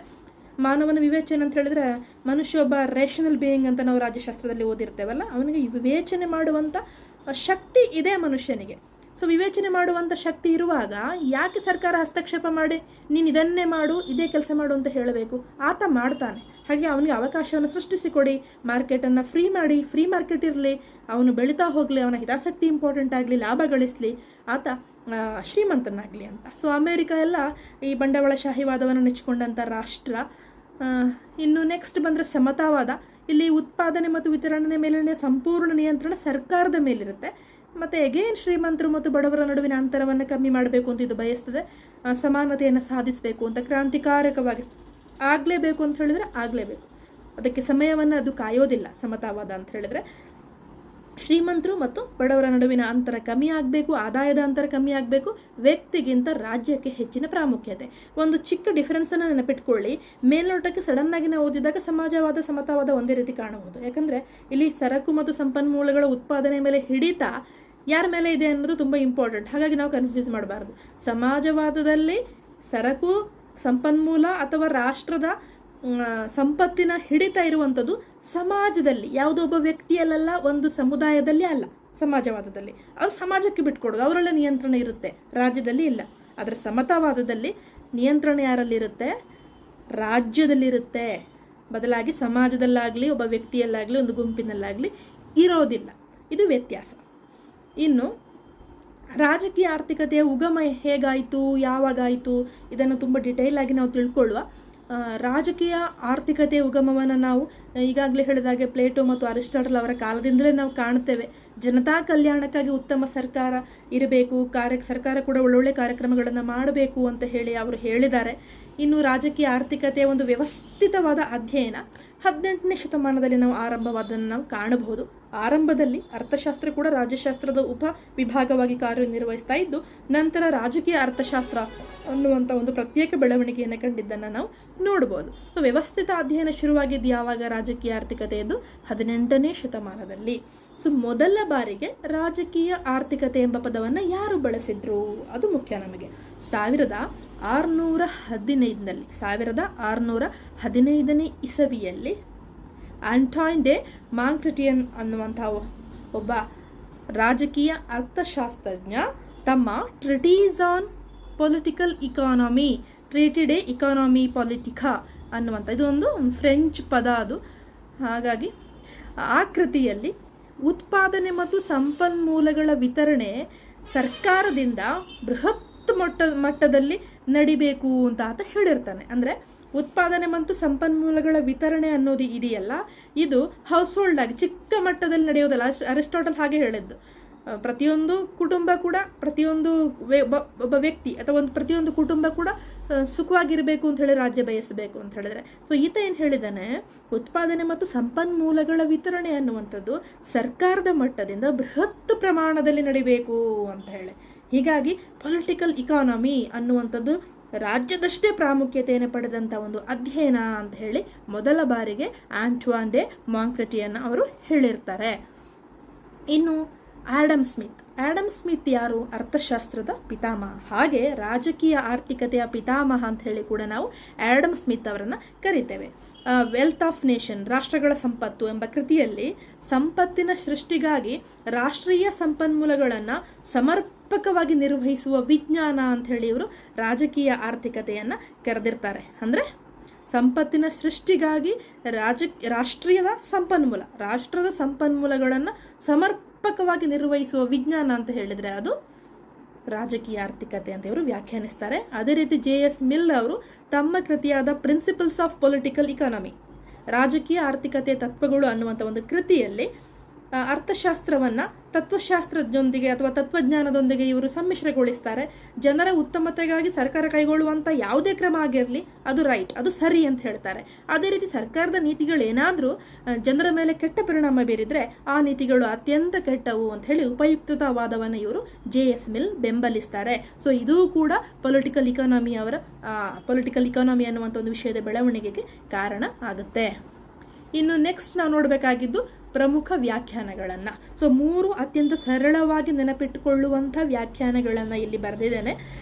ಮಾನವನ ವಿವೇಚನೆ ಅಂತ ಹೇಳಿದ್ರೆ ಮನುಷ್ಯ ಒಬ್ಬ ರೇಷನಲ್ ಬೇಯಿಂಗ್ ಅಂತ ನಾವು ರಾಜ್ಯಶಾಸ್ತ್ರದಲ್ಲಿ ಓದಿರ್ತೇವಲ್ಲ, ಅವನಿಗೆ ವಿವೇಚನೆ ಮಾಡುವಂಥ ಶಕ್ತಿ ಇದೆ ಮನುಷ್ಯನಿಗೆ. ಸೊ ವಿವೇಚನೆ ಮಾಡುವಂಥ ಶಕ್ತಿ ಇರುವಾಗ ಯಾಕೆ ಸರ್ಕಾರ ಹಸ್ತಕ್ಷೇಪ ಮಾಡಿ ನೀನು ಇದನ್ನೇ ಮಾಡು, ಇದೇ ಕೆಲಸ ಮಾಡು ಅಂತ ಹೇಳಬೇಕು? ಆತ ಮಾಡ್ತಾನೆ. ಹಾಗೆ ಅವನಿಗೆ ಅವಕಾಶವನ್ನು ಸೃಷ್ಟಿಸಿಕೊಡಿ, ಮಾರ್ಕೆಟನ್ನು ಫ್ರೀ ಮಾಡಿ, ಫ್ರೀ ಮಾರ್ಕೆಟ್ ಇರಲಿ, ಅವನು ಬೆಳೀತಾ ಹೋಗಲಿ, ಅವನ ಹಿತಾಸಕ್ತಿ ಇಂಪಾರ್ಟೆಂಟ್ ಆಗಲಿ, ಲಾಭ ಗಳಿಸಲಿ, ಆತ ಶ್ರೀಮಂತನಾಗಲಿ ಅಂತ. ಸೊ ಅಮೇರಿಕಾ ಎಲ್ಲ ಈ ಬಂಡವಾಳಶಾಹಿವಾದವನ್ನು ನೆಚ್ಚಿಕೊಂಡಂಥ ರಾಷ್ಟ್ರ. ಇನ್ನು ನೆಕ್ಸ್ಟ್ ಬಂದರೆ ಸಮತಾವಾದ. ಇಲ್ಲಿ ಉತ್ಪಾದನೆ ಮತ್ತು ವಿತರಣೆ ಮೇಲಿನ ಸಂಪೂರ್ಣ ನಿಯಂತ್ರಣ ಸರ್ಕಾರದ ಮೇಲಿರುತ್ತೆ. ಮತ್ತು ಎಗೇನ್ ಶ್ರೀಮಂತರು ಮತ್ತು ಬಡವರ ನಡುವಿನ ಅಂತರವನ್ನು ಕಮ್ಮಿ ಮಾಡಬೇಕು ಅಂತ ಇದು ಬಯಸ್ತದೆ. ಸಮಾನತೆಯನ್ನು ಸಾಧಿಸಬೇಕು ಅಂತ, ಕ್ರಾಂತಿಕಾರಕವಾಗಿ ಆಗಲೇಬೇಕು ಅಂತ ಹೇಳಿದ್ರೆ ಆಗಲೇಬೇಕು, ಅದಕ್ಕೆ ಸಮಯವನ್ನು ಅದು ಕಾಯೋದಿಲ್ಲ. ಸಮತಾವಾದ ಅಂತ ಹೇಳಿದ್ರೆ ಶ್ರೀಮಂತರು ಮತ್ತು ಬಡವರ ನಡುವಿನ ಅಂತರ ಕಮ್ಮಿ ಆಗಬೇಕು, ಆದಾಯದ ಅಂತರ ಕಮ್ಮಿ ಆಗಬೇಕು, ವ್ಯಕ್ತಿಗಿಂತ ರಾಜ್ಯಕ್ಕೆ ಹೆಚ್ಚಿನ ಪ್ರಾಮುಖ್ಯತೆ. ಒಂದು ಚಿಕ್ಕ ಡಿಫರೆನ್ಸನ್ನು ನೆನಪಿಟ್ಕೊಳ್ಳಿ. ಮೇಲ್ನೋಟಕ್ಕೆ ಸಡನ್ನಾಗಿ ನಾವು ಓದಿದಾಗ ಸಮಾಜವಾದ ಸಮತಾವಾದ ಒಂದೇ ರೀತಿ ಕಾಣಬಹುದು. ಯಾಕಂದರೆ ಇಲ್ಲಿ ಸರಕು ಮತ್ತು ಸಂಪನ್ಮೂಲಗಳ ಉತ್ಪಾದನೆ ಮೇಲೆ ಹಿಡಿತ ಯಾರ ಮೇಲೆ ಇದೆ ಅನ್ನೋದು ತುಂಬ ಇಂಪಾರ್ಟೆಂಟ್. ಹಾಗಾಗಿ ನಾವು ಕನ್ಫ್ಯೂಸ್ ಮಾಡಬಾರ್ದು. ಸಮಾಜವಾದದಲ್ಲಿ ಸರಕು, ಸಂಪನ್ಮೂಲ ಅಥವಾ ರಾಷ್ಟ್ರದ ಸಂಪತ್ತಿನ ಹಿಡಿತ ಇರುವಂಥದ್ದು ಸಮಾಜದಲ್ಲಿ, ಯಾವುದೋ ಒಬ್ಬ ವ್ಯಕ್ತಿಯಲ್ಲ, ಒಂದು ಸಮುದಾಯದಲ್ಲಿ ಅಲ್ಲ. ಸಮಾಜವಾದದಲ್ಲಿ ಅದು ಸಮಾಜಕ್ಕೆ ಬಿಟ್ಕೊಡೋದು, ಅವರಲ್ಲೇ ನಿಯಂತ್ರಣ ಇರುತ್ತೆ, ರಾಜ್ಯದಲ್ಲಿ ಇಲ್ಲ. ಆದರೆ ಸಮತಾವಾದದಲ್ಲಿ ನಿಯಂತ್ರಣ ಯಾರಲ್ಲಿರುತ್ತೆ? ರಾಜ್ಯದಲ್ಲಿರುತ್ತೆ. ಬದಲಾಗಿ ಸಮಾಜದಲ್ಲಾಗಲಿ ಒಬ್ಬ ವ್ಯಕ್ತಿಯಲ್ಲಾಗಲಿ ಒಂದು ಗುಂಪಿನಲ್ಲಾಗಲಿ ಇರೋದಿಲ್ಲ. ಇದು ವ್ಯತ್ಯಾಸ. ಇನ್ನು ರಾಜಕೀಯ ಆರ್ಥಿಕತೆಯ ಉಗಮ ಹೇಗಾಯಿತು, ಯಾವಾಗಾಯಿತು, ಇದನ್ನು ತುಂಬ ಡಿಟೇಲ್ ಆಗಿ ನಾವು ತಿಳ್ಕೊಳ್ಳುವ. ರಾಜಕೀಯ ಆರ್ಥಿಕತೆಯ ಉಗಮವನ್ನು ನಾವು ಈಗಾಗಲೇ ಹೇಳಿದಾಗೆ ಪ್ಲೇಟೋ ಮತ್ತು ಅರಿಸ್ಟಾಟಲ್ ಅವರ ಕಾಲದಿಂದಲೇ ನಾವು ಕಾಣ್ತೇವೆ. ಜನತಾ ಕಲ್ಯಾಣಕ್ಕಾಗಿ ಉತ್ತಮ ಸರ್ಕಾರ ಇರಬೇಕು, ಸರ್ಕಾರ ಕೂಡ ಒಳ್ಳೊಳ್ಳೆ ಕಾರ್ಯಕ್ರಮಗಳನ್ನು ಮಾಡಬೇಕು ಅಂತ ಹೇಳಿ ಅವರು ಹೇಳಿದ್ದಾರೆ. ಇನ್ನು ರಾಜಕೀಯ ಆರ್ಥಿಕತೆಯ ಒಂದು ವ್ಯವಸ್ಥಿತವಾದ ಅಧ್ಯಯನ 18ನೇ ಶತಮಾನದಲ್ಲಿ ನಾವು ಆರಂಭವಾದನ್ನು ನಾವು ಕಾಣಬಹುದು. ಆರಂಭದಲ್ಲಿ ಅರ್ಥಶಾಸ್ತ್ರ ಕೂಡ ರಾಜ್ಯಶಾಸ್ತ್ರದ ಉಪ ವಿಭಾಗವಾಗಿ ಕಾರ್ಯನಿರ್ವಹಿಸ್ತಾ ಇದ್ದು, ನಂತರ ರಾಜಕೀಯ ಅರ್ಥಶಾಸ್ತ್ರ ಅನ್ನುವಂಥ ಒಂದು ಪ್ರತ್ಯೇಕ ಬೆಳವಣಿಗೆಯನ್ನು ಕಂಡಿದ್ದನ್ನು ನಾವು ನೋಡ್ಬೋದು. ಸೊ ವ್ಯವಸ್ಥಿತ ಅಧ್ಯಯನ ಶುರುವಾಗಿದ್ದು ಯಾವಾಗ ರಾಜಕೀಯ ಆರ್ಥಿಕತೆ ಎಂದು 18ನೇ ಶತಮಾನದಲ್ಲಿ. ಸೊ ಮೊದಲ ಬಾರಿಗೆ ರಾಜಕೀಯ ಆರ್ಥಿಕತೆ ಎಂಬ ಪದವನ್ನು ಯಾರು ಬಳಸಿದ್ರು ಅದು ಮುಖ್ಯ ನಮಗೆ. 1615ನೇ ಇಸವಿಯಲ್ಲಿ ಆಂಟಾಯ್ನ್ ಡೆ ಮಾಂಕ್ರೆಟಿಯನ್ ಅನ್ನುವಂಥ ಒಬ್ಬ ರಾಜಕೀಯ ಅರ್ಥಶಾಸ್ತ್ರಜ್ಞ ತಮ್ಮ ಟ್ರಿಟೀಸ್ ಆನ್ ಪೊಲಿಟಿಕಲ್ ಇಕಾನಮಿ, ಟ್ರೀಟೆಡ್ ಇಕಾನಮಿ ಪೊಲಿಟಿಕಾ ಅನ್ನುವಂಥ ಇದೊಂದು ಫ್ರೆಂಚ್ ಪದ ಅದು. ಹಾಗಾಗಿ ಆ ಕೃತಿಯಲ್ಲಿ ಉತ್ಪಾದನೆ ಮತ್ತು ಸಂಪನ್ಮೂಲಗಳ ವಿತರಣೆ ಸರ್ಕಾರದಿಂದ ಬೃಹತ್ ಮಟ್ಟದಲ್ಲಿ ನಡಿಬೇಕು ಅಂತ ಆತ ಹೇಳಿರ್ತಾನೆ. ಅಂದರೆ ಉತ್ಪಾದನೆ ಮತ್ತು ಸಂಪನ್ಮೂಲಗಳ ವಿತರಣೆ ಅನ್ನೋದು ಇದೆಯಲ್ಲ, ಇದು ಹೌಸ್ ಹೋಲ್ಡ್ ಆಗಿ ಚಿಕ್ಕ ಮಟ್ಟದಲ್ಲಿ ನಡೆಯೋದಲ್ಲ. ಅರಿಸ್ಟಾಟಲ್ ಹಾಗೆ ಹೇಳಿದ್ದು, ಪ್ರತಿಯೊಂದು ಕುಟುಂಬ ಕೂಡ, ಪ್ರತಿಯೊಂದು ಒಬ್ಬ ವ್ಯಕ್ತಿ ಅಥವಾ ಪ್ರತಿಯೊಂದು ಕುಟುಂಬ ಕೂಡ ಸುಖವಾಗಿರಬೇಕು ಅಂತ ಹೇಳಿ ರಾಜ್ಯ ಬಯಸಬೇಕು ಅಂತ ಹೇಳಿದ್ರೆ. ಸೊ ಈತ ಏನು ಹೇಳಿದಾನೆ, ಉತ್ಪಾದನೆ ಮತ್ತು ಸಂಪನ್ಮೂಲಗಳ ವಿತರಣೆ ಅನ್ನುವಂಥದ್ದು ಸರ್ಕಾರದ ಮಟ್ಟದಿಂದ ಬೃಹತ್ ಪ್ರಮಾಣದಲ್ಲಿ ನಡಿಬೇಕು ಅಂತ ಹೇಳಿ. ಹೀಗಾಗಿ ಪೊಲಿಟಿಕಲ್ ಇಕಾನಮಿ ಅನ್ನುವಂಥದ್ದು ರಾಜ್ಯದಷ್ಟೇ ಪ್ರಾಮುಖ್ಯತೆಯನ್ನು ಪಡೆದಂಥ ಒಂದು ಅಧ್ಯಯನ ಅಂತ ಹೇಳಿ ಮೊದಲ ಬಾರಿಗೆ ಆಂಟ್ವಾನ್ ಡೆ ಮಾಂಕ್ರೆಟಿಯನ್ ಅವರು ಹೇಳಿರ್ತಾರೆ. ಇನ್ನು ಆಡಮ್ ಸ್ಮಿತ್ ಯಾರು? ಅರ್ಥಶಾಸ್ತ್ರದ ಪಿತಾಮಹ, ಹಾಗೆ ರಾಜಕೀಯ ಆರ್ಥಿಕತೆಯ ಪಿತಾಮಹ ಅಂತ ಹೇಳಿ ಕೂಡ ನಾವು ಆಡಮ್ ಸ್ಮಿತ್ ಅವರನ್ನು ಕರಿತೇವೆ. ವೆಲ್ತ್ ಆಫ್ ನೇಷನ್, ರಾಷ್ಟ್ರಗಳ ಸಂಪತ್ತು ಎಂಬ ಕೃತಿಯಲ್ಲಿ ಸಂಪತ್ತಿನ ಸೃಷ್ಟಿಗಾಗಿ ರಾಷ್ಟ್ರೀಯ ಸಂಪನ್ಮೂಲಗಳನ್ನು ಸಮರ್ಪಕವಾಗಿ ನಿರ್ವಹಿಸುವ ವಿಜ್ಞಾನ ಅಂತ ಹೇಳಿ ಇವರು ರಾಜಕೀಯ ಆರ್ಥಿಕತೆಯನ್ನು ಕರೆದಿರ್ತಾರೆ. ಅಂದರೆ ಸಂಪತ್ತಿನ ಸೃಷ್ಟಿಗಾಗಿ ರಾಷ್ಟ್ರದ ಸಂಪನ್ಮೂಲಗಳನ್ನು ಸಮರ್ಪಕವಾಗಿ ನಿರ್ವಹಿಸುವ ವಿಜ್ಞಾನ ಅಂತ ಹೇಳಿದರೆ ಅದು ರಾಜಕೀಯ ಆರ್ಥಿಕತೆ ಅಂತ ಇವರು ವ್ಯಾಖ್ಯಾನಿಸ್ತಾರೆ. ಅದೇ ರೀತಿ JS ಮಿಲ್ ಅವರು ತಮ್ಮ ಕೃತಿಯಾದ ಪ್ರಿನ್ಸಿಪಲ್ಸ್ ಆಫ್ ಪೊಲಿಟಿಕಲ್ ಇಕಾನಮಿ, ರಾಜಕೀಯ ಆರ್ಥಿಕತೆ ತತ್ವಗಳು ಅನ್ನುವಂಥ ಒಂದು ಕೃತಿಯಲ್ಲಿ ಅರ್ಥಶಾಸ್ತ್ರವನ್ನು ತತ್ವಶಾಸ್ತ್ರದೊಂದಿಗೆ ಅಥವಾ ತತ್ವಜ್ಞಾನದೊಂದಿಗೆ ಇವರು ಸಮ್ಮಿಶ್ರಗೊಳಿಸ್ತಾರೆ. ಜನರ ಉತ್ತಮತೆಗಾಗಿ ಸರ್ಕಾರ ಕೈಗೊಳ್ಳುವಂಥ ಯಾವುದೇ ಕ್ರಮ ಆಗಿರಲಿ ಅದು ರೈಟ್, ಅದು ಸರಿ ಅಂತ ಹೇಳ್ತಾರೆ. ಅದೇ ರೀತಿ ಸರ್ಕಾರದ ನೀತಿಗಳು ಏನಾದರೂ ಜನರ ಮೇಲೆ ಕೆಟ್ಟ ಪರಿಣಾಮ ಬೀರಿದರೆ ಆ ನೀತಿಗಳು ಅತ್ಯಂತ ಕೆಟ್ಟವು ಅಂತ ಹೇಳಿ ಉಪಯುಕ್ತವಾದವನ್ನು ಇವರು JS ಮಿಲ್ ಬೆಂಬಲಿಸ್ತಾರೆ. ಸೊ ಇದು ಕೂಡ ಪೊಲಿಟಿಕಲ್ ಇಕಾನಮಿ ಅನ್ನುವಂಥ ಒಂದು ವಿಷಯದ ಬೆಳವಣಿಗೆಗೆ ಕಾರಣ ಆಗುತ್ತೆ. ಇನ್ನು ನೆಕ್ಸ್ಟ್ ನಾವು ನೋಡಬೇಕಾಗಿದ್ದು ಪ್ರಮುಖ ವ್ಯಾಖ್ಯಾನಗಳನ್ನು. ಸೊ 3 ಅತ್ಯಂತ ಸರಳವಾಗಿ ನೆನಪಿಟ್ಟುಕೊಳ್ಳುವಂಥ ವ್ಯಾಖ್ಯಾನಗಳನ್ನು ಇಲ್ಲಿ ಬರೆದಿದ್ದೇನೆ.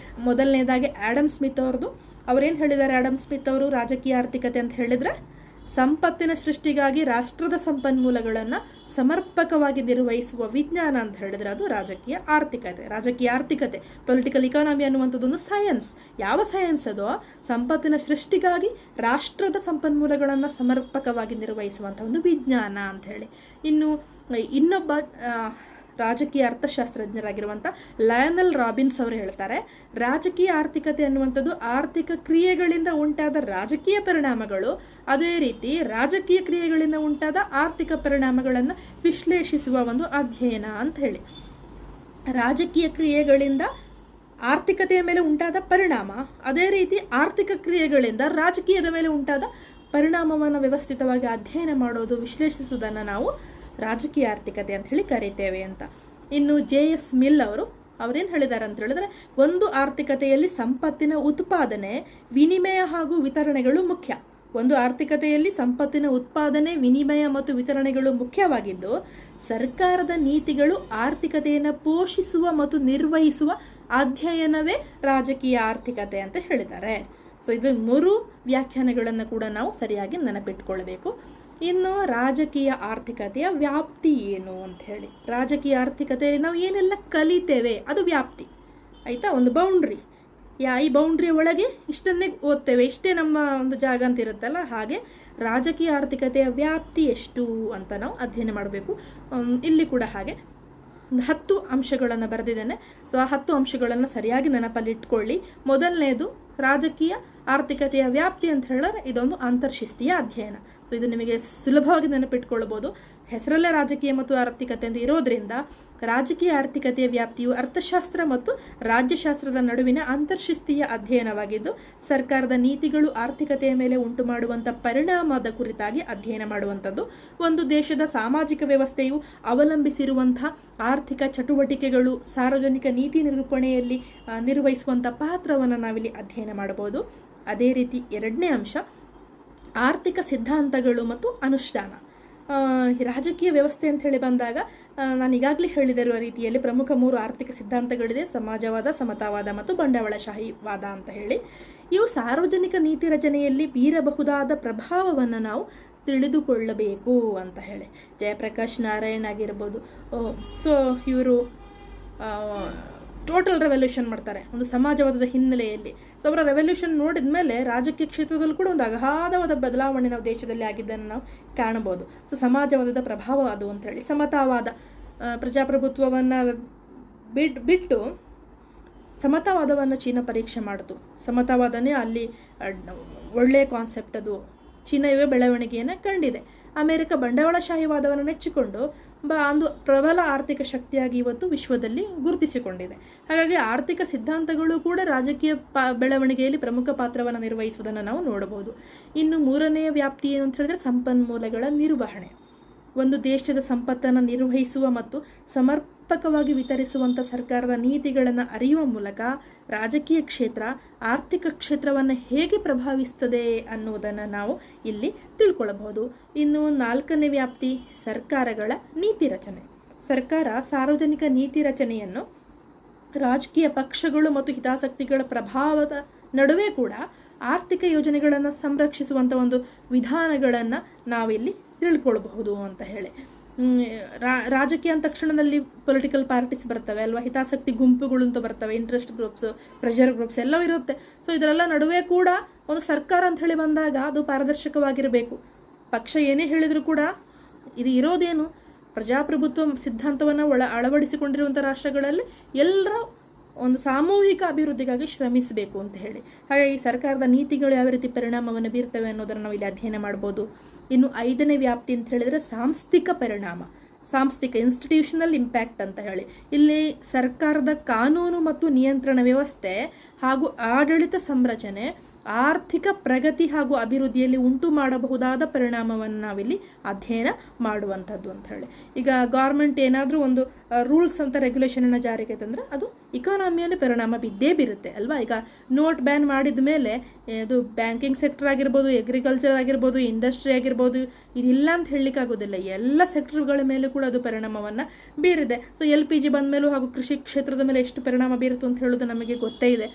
ಮೊದಲನೇದಾಗಿ ಆಡಮ್ ಸ್ಮಿತ್ ಅವ್ರದ್ದು. ಅವರೇನು ಹೇಳಿದ್ದಾರೆ ಆಡಮ್ ಸ್ಮಿತ್ ಅವರು ರಾಜಕೀಯ ಆರ್ಥಿಕತೆ ಅಂತ ಹೇಳಿದರೆ, ಸಂಪತ್ತಿನ ಸೃಷ್ಟಿಗಾಗಿ ರಾಷ್ಟ್ರದ ಸಂಪನ್ಮೂಲಗಳನ್ನು ಸಮರ್ಪಕವಾಗಿ ನಿರ್ವಹಿಸುವ ವಿಜ್ಞಾನ ಅಂತ ಹೇಳಿದ್ರೆ ಅದು ರಾಜಕೀಯ ಆರ್ಥಿಕತೆ. ಪೊಲಿಟಿಕಲ್ ಇಕಾನಮಿ ಅನ್ನುವಂಥದ್ದೊಂದು ಸೈನ್ಸ್. ಯಾವ ಸೈನ್ಸ್ ಅದು? ಸಂಪತ್ತಿನ ಸೃಷ್ಟಿಗಾಗಿ ರಾಷ್ಟ್ರದ ಸಂಪನ್ಮೂಲಗಳನ್ನು ಸಮರ್ಪಕವಾಗಿ ನಿರ್ವಹಿಸುವಂಥ ಒಂದು ವಿಜ್ಞಾನ ಅಂತ ಹೇಳಿ. ಇನ್ನೊಬ್ಬ ರಾಜಕೀಯ ಅರ್ಥಶಾಸ್ತ್ರಜ್ಞರಾಗಿರುವಂಥ ಲಯನಲ್ ರಾಬಿನ್ಸ್ ಅವರು ಹೇಳ್ತಾರೆ, ರಾಜಕೀಯ ಆರ್ಥಿಕತೆ ಅನ್ನುವಂಥದ್ದು ಆರ್ಥಿಕ ಕ್ರಿಯೆಗಳಿಂದ ಉಂಟಾದ ರಾಜಕೀಯ ಪರಿಣಾಮಗಳು, ಅದೇ ರೀತಿ ರಾಜಕೀಯ ಕ್ರಿಯೆಗಳಿಂದ ಉಂಟಾದ ಆರ್ಥಿಕ ಪರಿಣಾಮಗಳನ್ನು ವಿಶ್ಲೇಷಿಸುವ ಒಂದು ಅಧ್ಯಯನ ಅಂತ ಹೇಳಿ. ರಾಜಕೀಯ ಕ್ರಿಯೆಗಳಿಂದ ಆರ್ಥಿಕತೆಯ ಮೇಲೆ ಉಂಟಾದ ಪರಿಣಾಮ, ಅದೇ ರೀತಿ ಆರ್ಥಿಕ ಕ್ರಿಯೆಗಳಿಂದ ರಾಜಕೀಯದ ಮೇಲೆ ಉಂಟಾದ ಪರಿಣಾಮವನ್ನು ವ್ಯವಸ್ಥಿತವಾಗಿ ಅಧ್ಯಯನ ಮಾಡೋದು, ವಿಶ್ಲೇಷಿಸುವುದನ್ನು ನಾವು ರಾಜಕೀಯ ಆರ್ಥಿಕತೆ ಅಂತ ಹೇಳಿ ಕರೀತೇವೆ ಅಂತ. ಇನ್ನು JS ಮಿಲ್ ಅವರೇನು ಹೇಳಿದ್ದಾರೆ ಅಂತ ಹೇಳಿದ್ರೆ, ಒಂದು ಆರ್ಥಿಕತೆಯಲ್ಲಿ ಸಂಪತ್ತಿನ ಉತ್ಪಾದನೆ, ವಿನಿಮಯ ಹಾಗೂ ವಿತರಣೆಗಳು ಮುಖ್ಯ. ಒಂದು ಆರ್ಥಿಕತೆಯಲ್ಲಿ ಸಂಪತ್ತಿನ ಉತ್ಪಾದನೆ, ವಿನಿಮಯ ಮತ್ತು ವಿತರಣೆಗಳು ಮುಖ್ಯವಾಗಿದ್ದು, ಸರ್ಕಾರದ ನೀತಿಗಳು ಆರ್ಥಿಕತೆಯನ್ನು ಪೋಷಿಸುವ ಮತ್ತು ನಿರ್ವಹಿಸುವ ಅಧ್ಯಯನವೇ ರಾಜಕೀಯ ಆರ್ಥಿಕತೆ ಅಂತ ಹೇಳಿದ್ದಾರೆ. ಸೊ ಇದು 3 ವ್ಯಾಖ್ಯಾನಗಳನ್ನು ಕೂಡ ನಾವು ಸರಿಯಾಗಿ ನೆನಪಿಟ್ಕೊಳ್ಬೇಕು. ಇನ್ನು ರಾಜಕೀಯ ಆರ್ಥಿಕತೆಯ ವ್ಯಾಪ್ತಿ ಏನು ಅಂತ ಹೇಳಿ. ರಾಜಕೀಯ ಆರ್ಥಿಕತೆಯಲ್ಲಿ ನಾವು ಏನೆಲ್ಲ ಕಲಿತೇವೆ ಅದು ವ್ಯಾಪ್ತಿ, ಆಯಿತಾ? ಒಂದು ಬೌಂಡ್ರಿ, ಈ ಬೌಂಡ್ರಿ ಒಳಗೆ ಇಷ್ಟನ್ನೇ ಓದ್ತೇವೆ, ಇಷ್ಟೇ ನಮ್ಮ ಒಂದು ಜಾಗ ಅಂತ ಇರುತ್ತಲ್ಲ, ಹಾಗೆ ರಾಜಕೀಯ ಆರ್ಥಿಕತೆಯ ವ್ಯಾಪ್ತಿ ಎಷ್ಟು ಅಂತ ನಾವು ಅಧ್ಯಯನ ಮಾಡಬೇಕು. ಇಲ್ಲಿ ಕೂಡ ಹಾಗೆ 10 ಅಂಶಗಳನ್ನು ಬರೆದಿದ್ದೇನೆ. ಸೊ ಆ 10 ಅಂಶಗಳನ್ನು ಸರಿಯಾಗಿ ನೆನಪಲ್ಲಿ ಇಟ್ಕೊಳ್ಳಿ. ಮೊದಲನೇದು ರಾಜಕೀಯ ಆರ್ಥಿಕತೆಯ ವ್ಯಾಪ್ತಿ ಅಂತ ಹೇಳಿದ್ರೆ ಇದೊಂದು ಅಂತರ್ಶಿಸ್ತೀಯ ಅಧ್ಯಯನ. ಸೊ ಇದು ನಿಮಗೆ ಸುಲಭವಾಗಿ ನೆನಪಿಟ್ಕೊಳ್ಬೋದು. ಹೆಸರಲ್ಲೇ ರಾಜಕೀಯ ಮತ್ತು ಆರ್ಥಿಕತೆ ಅಂತ ಇರೋದ್ರಿಂದ ರಾಜಕೀಯ ಆರ್ಥಿಕತೆಯ ವ್ಯಾಪ್ತಿಯು ಅರ್ಥಶಾಸ್ತ್ರ ಮತ್ತು ರಾಜ್ಯಶಾಸ್ತ್ರದ ನಡುವಿನ ಅಂತರ್ಶಿಸ್ತೀಯ ಅಧ್ಯಯನವಾಗಿದ್ದು, ಸರ್ಕಾರದ ನೀತಿಗಳು ಆರ್ಥಿಕತೆಯ ಮೇಲೆ ಉಂಟು ಮಾಡುವಂಥ ಪರಿಣಾಮದ ಕುರಿತಾಗಿ ಅಧ್ಯಯನ ಮಾಡುವಂಥದ್ದು. ಒಂದು ದೇಶದ ಸಾಮಾಜಿಕ ವ್ಯವಸ್ಥೆಯು ಅವಲಂಬಿಸಿರುವಂತಹ ಆರ್ಥಿಕ ಚಟುವಟಿಕೆಗಳು ಸಾರ್ವಜನಿಕ ನೀತಿ ನಿರೂಪಣೆಯಲ್ಲಿ ನಿರ್ವಹಿಸುವಂಥ ಪಾತ್ರವನ್ನು ನಾವಿಲ್ಲಿ ಅಧ್ಯಯನ ಮಾಡಬಹುದು. ಅದೇ ರೀತಿ ಎರಡನೇ ಅಂಶ ಆರ್ಥಿಕ ಸಿದ್ಧಾಂತಗಳು ಮತ್ತು ಅನುಷ್ಠಾನ. ರಾಜಕೀಯ ವ್ಯವಸ್ಥೆ ಅಂತ ಹೇಳಿ ಬಂದಾಗ ನಾನು ಈಗಾಗಲೇ ಹೇಳಿದಿರುವ ರೀತಿಯಲ್ಲಿ ಪ್ರಮುಖ 3 ಆರ್ಥಿಕ ಸಿದ್ಧಾಂತಗಳಿದೆ: ಸಮಾಜವಾದ, ಸಮತಾವಾದ ಮತ್ತು ಬಂಡವಾಳಶಾಹಿವಾದ ಅಂತ ಹೇಳಿ. ಇವು ಸಾರ್ವಜನಿಕ ನೀತಿ ರಚನೆಯಲ್ಲಿ ಬೀರಬಹುದಾದ ಪ್ರಭಾವವನ್ನು ನಾವು ತಿಳಿದುಕೊಳ್ಳಬೇಕು ಅಂತ ಹೇಳಿ. ಜಯಪ್ರಕಾಶ್ ನಾರಾಯಣ್ ಆಗಿರ್ಬೋದು. ಸೊ ಇವರು ಟೋಟಲ್ ರೆವಲ್ಯೂಷನ್ ಮಾಡ್ತಾರೆ ಒಂದು ಸಮಾಜವಾದದ ಹಿನ್ನೆಲೆಯಲ್ಲಿ. ಸೊ ಅವರ ರೆವಲ್ಯೂಷನ್ ನೋಡಿದ ಮೇಲೆ ರಾಜಕೀಯ ಕ್ಷೇತ್ರದಲ್ಲಿ ಕೂಡ ಒಂದು ಅಗಾಧವಾದ ಬದಲಾವಣೆ ನಾವು ದೇಶದಲ್ಲಿ ಆಗಿದ್ದನ್ನು ನಾವು ಕಾಣಬಹುದು. ಸೊ ಸಮಾಜವಾದದ ಪ್ರಭಾವ ಅದು ಅಂತ ಹೇಳಿ. ಸಮತಾವಾದ ಪ್ರಜಾಪ್ರಭುತ್ವವನ್ನು ಬಿಟ್ಟು ಸಮತಾವಾದವನ್ನು ಚೀನಾ ಪರೀಕ್ಷೆ ಮಾಡಿತು. ಸಮತಾವಾದನೇ ಅಲ್ಲಿ ಒಳ್ಳೆಯ ಕಾನ್ಸೆಪ್ಟ್. ಅದು ಚೀನಾವೇ ಬೆಳವಣಿಗೆಯನ್ನು ಕಂಡಿದೆ. ಅಮೆರಿಕ ಬಂಡವಾಳಶಾಹಿವಾದವನ್ನು ನೆಚ್ಚಿಕೊಂಡು ಒಂದು ಪ್ರಬಲ ಆರ್ಥಿಕ ಶಕ್ತಿಯಾಗಿ ಇವತ್ತು ವಿಶ್ವದಲ್ಲಿ ಗುರುತಿಸಿಕೊಂಡಿದೆ. ಹಾಗಾಗಿ ಆರ್ಥಿಕ ಸಿದ್ಧಾಂತಗಳು ಕೂಡ ರಾಜಕೀಯ ಬೆಳವಣಿಗೆಯಲ್ಲಿ ಪ್ರಮುಖ ಪಾತ್ರವನ್ನು ನಿರ್ವಹಿಸುವುದನ್ನು ನಾವು ನೋಡಬಹುದು. ಇನ್ನು 3ನೆಯ ವ್ಯಾಪ್ತಿ ಏನು ಅಂತ ಹೇಳಿದ್ರೆ ಸಂಪನ್ಮೂಲಗಳ ನಿರ್ವಹಣೆ. ಒಂದು ದೇಶದ ಸಂಪತ್ತನ್ನು ನಿರ್ವಹಿಸುವ ಮತ್ತು ಸಮರ್ಪಕವಾಗಿ ವಿತರಿಸುವಂಥ ಸರ್ಕಾರದ ನೀತಿಗಳನ್ನು ಅರಿಯುವ ಮೂಲಕ ರಾಜಕೀಯ ಕ್ಷೇತ್ರ ಆರ್ಥಿಕ ಕ್ಷೇತ್ರವನ್ನು ಹೇಗೆ ಪ್ರಭಾವಿಸ್ತದೆ ಅನ್ನುವುದನ್ನು ನಾವು ಇಲ್ಲಿ ತಿಳ್ಕೊಳ್ಳಬಹುದು. ಇನ್ನು 4ನೇ ವ್ಯಾಪ್ತಿ ಸರ್ಕಾರಗಳ ನೀತಿ ರಚನೆ. ಸರ್ಕಾರ ಸಾರ್ವಜನಿಕ ನೀತಿ ರಚನೆಯನ್ನು ರಾಜಕೀಯ ಪಕ್ಷಗಳು ಮತ್ತು ಹಿತಾಸಕ್ತಿಗಳ ಪ್ರಭಾವದ ನಡುವೆ ಕೂಡ ಆರ್ಥಿಕ ಯೋಜನೆಗಳನ್ನು ಸಂರಕ್ಷಿಸುವಂಥ ಒಂದು ವಿಧಾನಗಳನ್ನು ನಾವಿಲ್ಲಿ ತಿಳ್ಕೊಳ್ಬಹುದು ಅಂತ ಹೇಳಿ. ರಾಜಕೀಯ ಅಂದ ತಕ್ಷಣದಲ್ಲಿ ಪೊಲಿಟಿಕಲ್ ಪಾರ್ಟೀಸ್ ಬರ್ತವೆ ಅಲ್ವಾ, ಹಿತಾಸಕ್ತಿ ಗುಂಪುಗಳು ಅಂತ ಬರ್ತವೆ, ಇಂಟ್ರೆಸ್ಟ್ ಗ್ರೂಪ್ಸ್, ಪ್ರೆಷರ್ ಗ್ರೂಪ್ಸ್ ಎಲ್ಲವೂ ಇರುತ್ತೆ. ಸೊ ಇದರೆಲ್ಲ ನಡುವೆ ಕೂಡ ಒಂದು ಸರ್ಕಾರ ಅಂತ ಹೇಳಿ ಬಂದಾಗ ಅದು ಪಾರದರ್ಶಕವಾಗಿರಬೇಕು. ಪಕ್ಷ ಏನೇ ಹೇಳಿದ್ರು ಕೂಡ ಇದು ಇರೋದೇನು ಪ್ರಜಾಪ್ರಭುತ್ವ ಸಿದ್ಧಾಂತವನ್ನು ಅಳವಡಿಸಿಕೊಂಡಿರುವಂಥ ರಾಷ್ಟ್ರಗಳಲ್ಲಿ ಎಲ್ಲರ ಒಂದು ಸಾಮೂಹಿಕ ಅಭಿವೃದ್ಧಿಗಾಗಿ ಶ್ರಮಿಸಬೇಕು ಅಂತ ಹೇಳಿ. ಹಾಗಾಗಿ ಸರ್ಕಾರದ ನೀತಿಗಳು ಯಾವ ರೀತಿ ಪರಿಣಾಮವನ್ನು ಬೀರ್ತವೆ ಅನ್ನೋದನ್ನು ನಾವು ಇಲ್ಲಿ ಅಧ್ಯಯನ ಮಾಡ್ಬೋದು. ಇನ್ನು 5ನೇ ವ್ಯಾಪ್ತಿ ಅಂತ ಹೇಳಿದರೆ ಸಾಂಸ್ಥಿಕ ಪರಿಣಾಮ, ಸಾಂಸ್ಥಿಕ ಇನ್ಸ್ಟಿಟ್ಯೂಷನಲ್ ಇಂಪ್ಯಾಕ್ಟ್ ಅಂತ ಹೇಳಿ. ಇಲ್ಲಿ ಸರ್ಕಾರದ ಕಾನೂನು ಮತ್ತು ನಿಯಂತ್ರಣ ವ್ಯವಸ್ಥೆ ಹಾಗೂ ಆಡಳಿತ ಸಂರಚನೆ ಆರ್ಥಿಕ ಪ್ರಗತಿ ಹಾಗೂ ಅಭಿವೃದ್ಧಿಯಲ್ಲಿ ಉಂಟು ಮಾಡಬಹುದಾದ ಪರಿಣಾಮವನ್ನು ನಾವಿಲ್ಲಿ ಅಧ್ಯಯನ ಮಾಡುವಂಥದ್ದು ಅಂತ ಹೇಳಿ. ಈಗ ಗೌರ್ಮೆಂಟ್ ಏನಾದರೂ ಒಂದು ರೂಲ್ಸ್ ಅಂತ ರೆಗ್ಯುಲೇಷನನ್ನು ಜಾರಿಗೆ ತಂದರೆ ಅದು ಇಕಾನಮಿಯಲ್ಲಿ ಪರಿಣಾಮ ಬಿದ್ದೇ ಬೀರುತ್ತೆ ಅಲ್ವಾ. ಈಗ ನೋಟ್ ಬ್ಯಾನ್ ಮಾಡಿದ ಮೇಲೆ ಅದು ಬ್ಯಾಂಕಿಂಗ್ ಸೆಕ್ಟರ್ ಆಗಿರ್ಬೋದು, ಅಗ್ರಿಕಲ್ಚರ್ ಆಗಿರ್ಬೋದು, ಇಂಡಸ್ಟ್ರಿ ಆಗಿರ್ಬೋದು, ಇದಿಲ್ಲ ಅಂತ ಹೇಳಲಿಕ್ಕಾಗೋದಿಲ್ಲ. ಎಲ್ಲ ಸೆಕ್ಟರ್ಗಳ ಮೇಲೂ ಕೂಡ ಅದು ಪರಿಣಾಮವನ್ನು ಬೀರಿದೆ. ಸೊ LPG ಬಂದ ಮೇಲೂ ಹಾಗೂ ಕೃಷಿ ಕ್ಷೇತ್ರದ ಮೇಲೆ ಎಷ್ಟು ಪರಿಣಾಮ ಬೀರುತ್ತು ಅಂತ ಹೇಳೋದು ನಮಗೆ ಗೊತ್ತೇ ಇದೆ.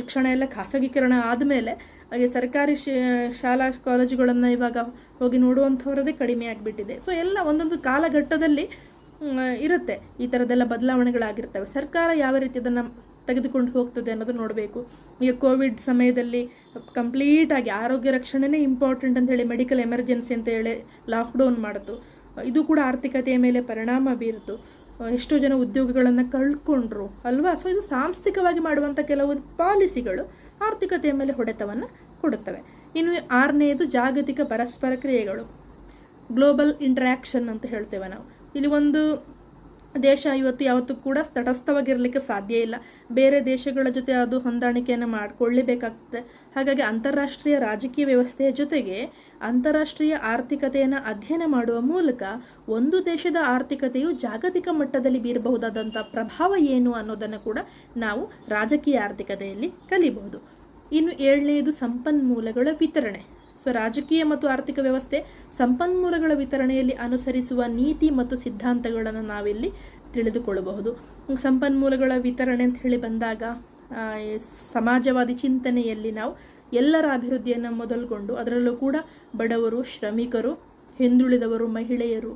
ಶಿಕ್ಷಣ ಎಲ್ಲ ಖಾಸಗೀಕರಣ ಆದಮೇಲೆ ಸರ್ಕಾರಿ ಶಾಲಾ ಕಾಲೇಜುಗಳನ್ನು ಇವಾಗ ಹೋಗಿ ನೋಡುವಂಥವರದೇ ಕಡಿಮೆ ಆಗಿಬಿಟ್ಟಿದೆ. ಸೊ ಎಲ್ಲ ಒಂದೊಂದು ಕಾಲಘಟ್ಟದಲ್ಲಿ ಇರುತ್ತೆ, ಈ ಥರದ್ದೆಲ್ಲ ಬದಲಾವಣೆಗಳಾಗಿರ್ತವೆ. ಸರ್ಕಾರ ಯಾವ ರೀತಿ ಅದನ್ನು ತೆಗೆದುಕೊಂಡು ಹೋಗ್ತದೆ ಅನ್ನೋದು ನೋಡಬೇಕು. ಈಗ ಕೋವಿಡ್ ಸಮಯದಲ್ಲಿ ಕಂಪ್ಲೀಟಾಗಿ ಆರೋಗ್ಯ ರಕ್ಷಣೆನೇ ಇಂಪಾರ್ಟೆಂಟ್ ಅಂತ ಹೇಳಿ ಮೆಡಿಕಲ್ ಎಮರ್ಜೆನ್ಸಿ ಅಂತ ಹೇಳಿ ಲಾಕ್ಡೌನ್ ಮಾಡಿತು. ಇದು ಕೂಡ ಆರ್ಥಿಕತೆಯ ಮೇಲೆ ಪರಿಣಾಮ ಬೀರಿತು. ಎಷ್ಟೋ ಜನ ಉದ್ಯೋಗಗಳನ್ನು ಕಳ್ಕೊಂಡ್ರು ಅಲ್ವಾ. ಸೊ ಇದು ಸಾಂಸ್ಥಿಕವಾಗಿ ಮಾಡುವಂಥ ಕೆಲವು ಪಾಲಿಸಿಗಳು ಆರ್ಥಿಕತೆಯ ಮೇಲೆ ಹೊಡೆತವನ್ನು ಕೊಡುತ್ತವೆ. ಇನ್ನು 6ನೇದು ಜಾಗತಿಕ ಪರಸ್ಪರ ಕ್ರಿಯೆಗಳು, ಗ್ಲೋಬಲ್ ಇಂಟ್ರ್ಯಾಕ್ಷನ್ ಅಂತ ಹೇಳ್ತೇವೆ ನಾವು. ಇಲ್ಲಿ ಒಂದು ದೇಶ ಯಾವತ್ತೂ ಕೂಡ ತಟಸ್ಥವಾಗಿರಲಿಕ್ಕೆ ಸಾಧ್ಯ ಇಲ್ಲ. ಬೇರೆ ದೇಶಗಳ ಜೊತೆ ಅದು ಹೊಂದಾಣಿಕೆಯನ್ನು ಮಾಡಿಕೊಳ್ಳಲೇಬೇಕಾಗ್ತದೆ. ಹಾಗಾಗಿ ಅಂತಾರಾಷ್ಟ್ರೀಯ ರಾಜಕೀಯ ವ್ಯವಸ್ಥೆಯ ಜೊತೆಗೆ ಅಂತಾರಾಷ್ಟ್ರೀಯ ಆರ್ಥಿಕತೆಯನ್ನು ಅಧ್ಯಯನ ಮಾಡುವ ಮೂಲಕ ಒಂದು ದೇಶದ ಆರ್ಥಿಕತೆಯು ಜಾಗತಿಕ ಮಟ್ಟದಲ್ಲಿ ಬೀರಬಹುದಾದಂಥ ಪ್ರಭಾವ ಏನು ಅನ್ನೋದನ್ನು ಕೂಡ ನಾವು ರಾಜಕೀಯ ಆರ್ಥಿಕತೆಯಲ್ಲಿ ಕಲಿಬಹುದು. ಇನ್ನು 7ನೇದು ಸಂಪನ್ಮೂಲಗಳ ವಿತರಣೆ. ಸೊ ರಾಜಕೀಯ ಮತ್ತು ಆರ್ಥಿಕ ವ್ಯವಸ್ಥೆ ಸಂಪನ್ಮೂಲಗಳ ವಿತರಣೆಯಲ್ಲಿ ಅನುಸರಿಸುವ ನೀತಿ ಮತ್ತು ಸಿದ್ಧಾಂತಗಳನ್ನು ನಾವಿಲ್ಲಿ ತಿಳಿದುಕೊಳ್ಳಬಹುದು. ಸಂಪನ್ಮೂಲಗಳ ವಿತರಣೆ ಅಂತ ಹೇಳಿ ಬಂದಾಗ ಸಮಾಜವಾದಿ ಚಿಂತನೆಯಲ್ಲಿ ನಾವು ಎಲ್ಲರ ಅಭಿವೃದ್ಧಿಯನ್ನು ಮೊದಲುಗೊಂಡು ಅದರಲ್ಲೂ ಕೂಡ ಬಡವರು, ಶ್ರಮಿಕರು, ಹಿಂದುಳಿದವರು, ಮಹಿಳೆಯರು,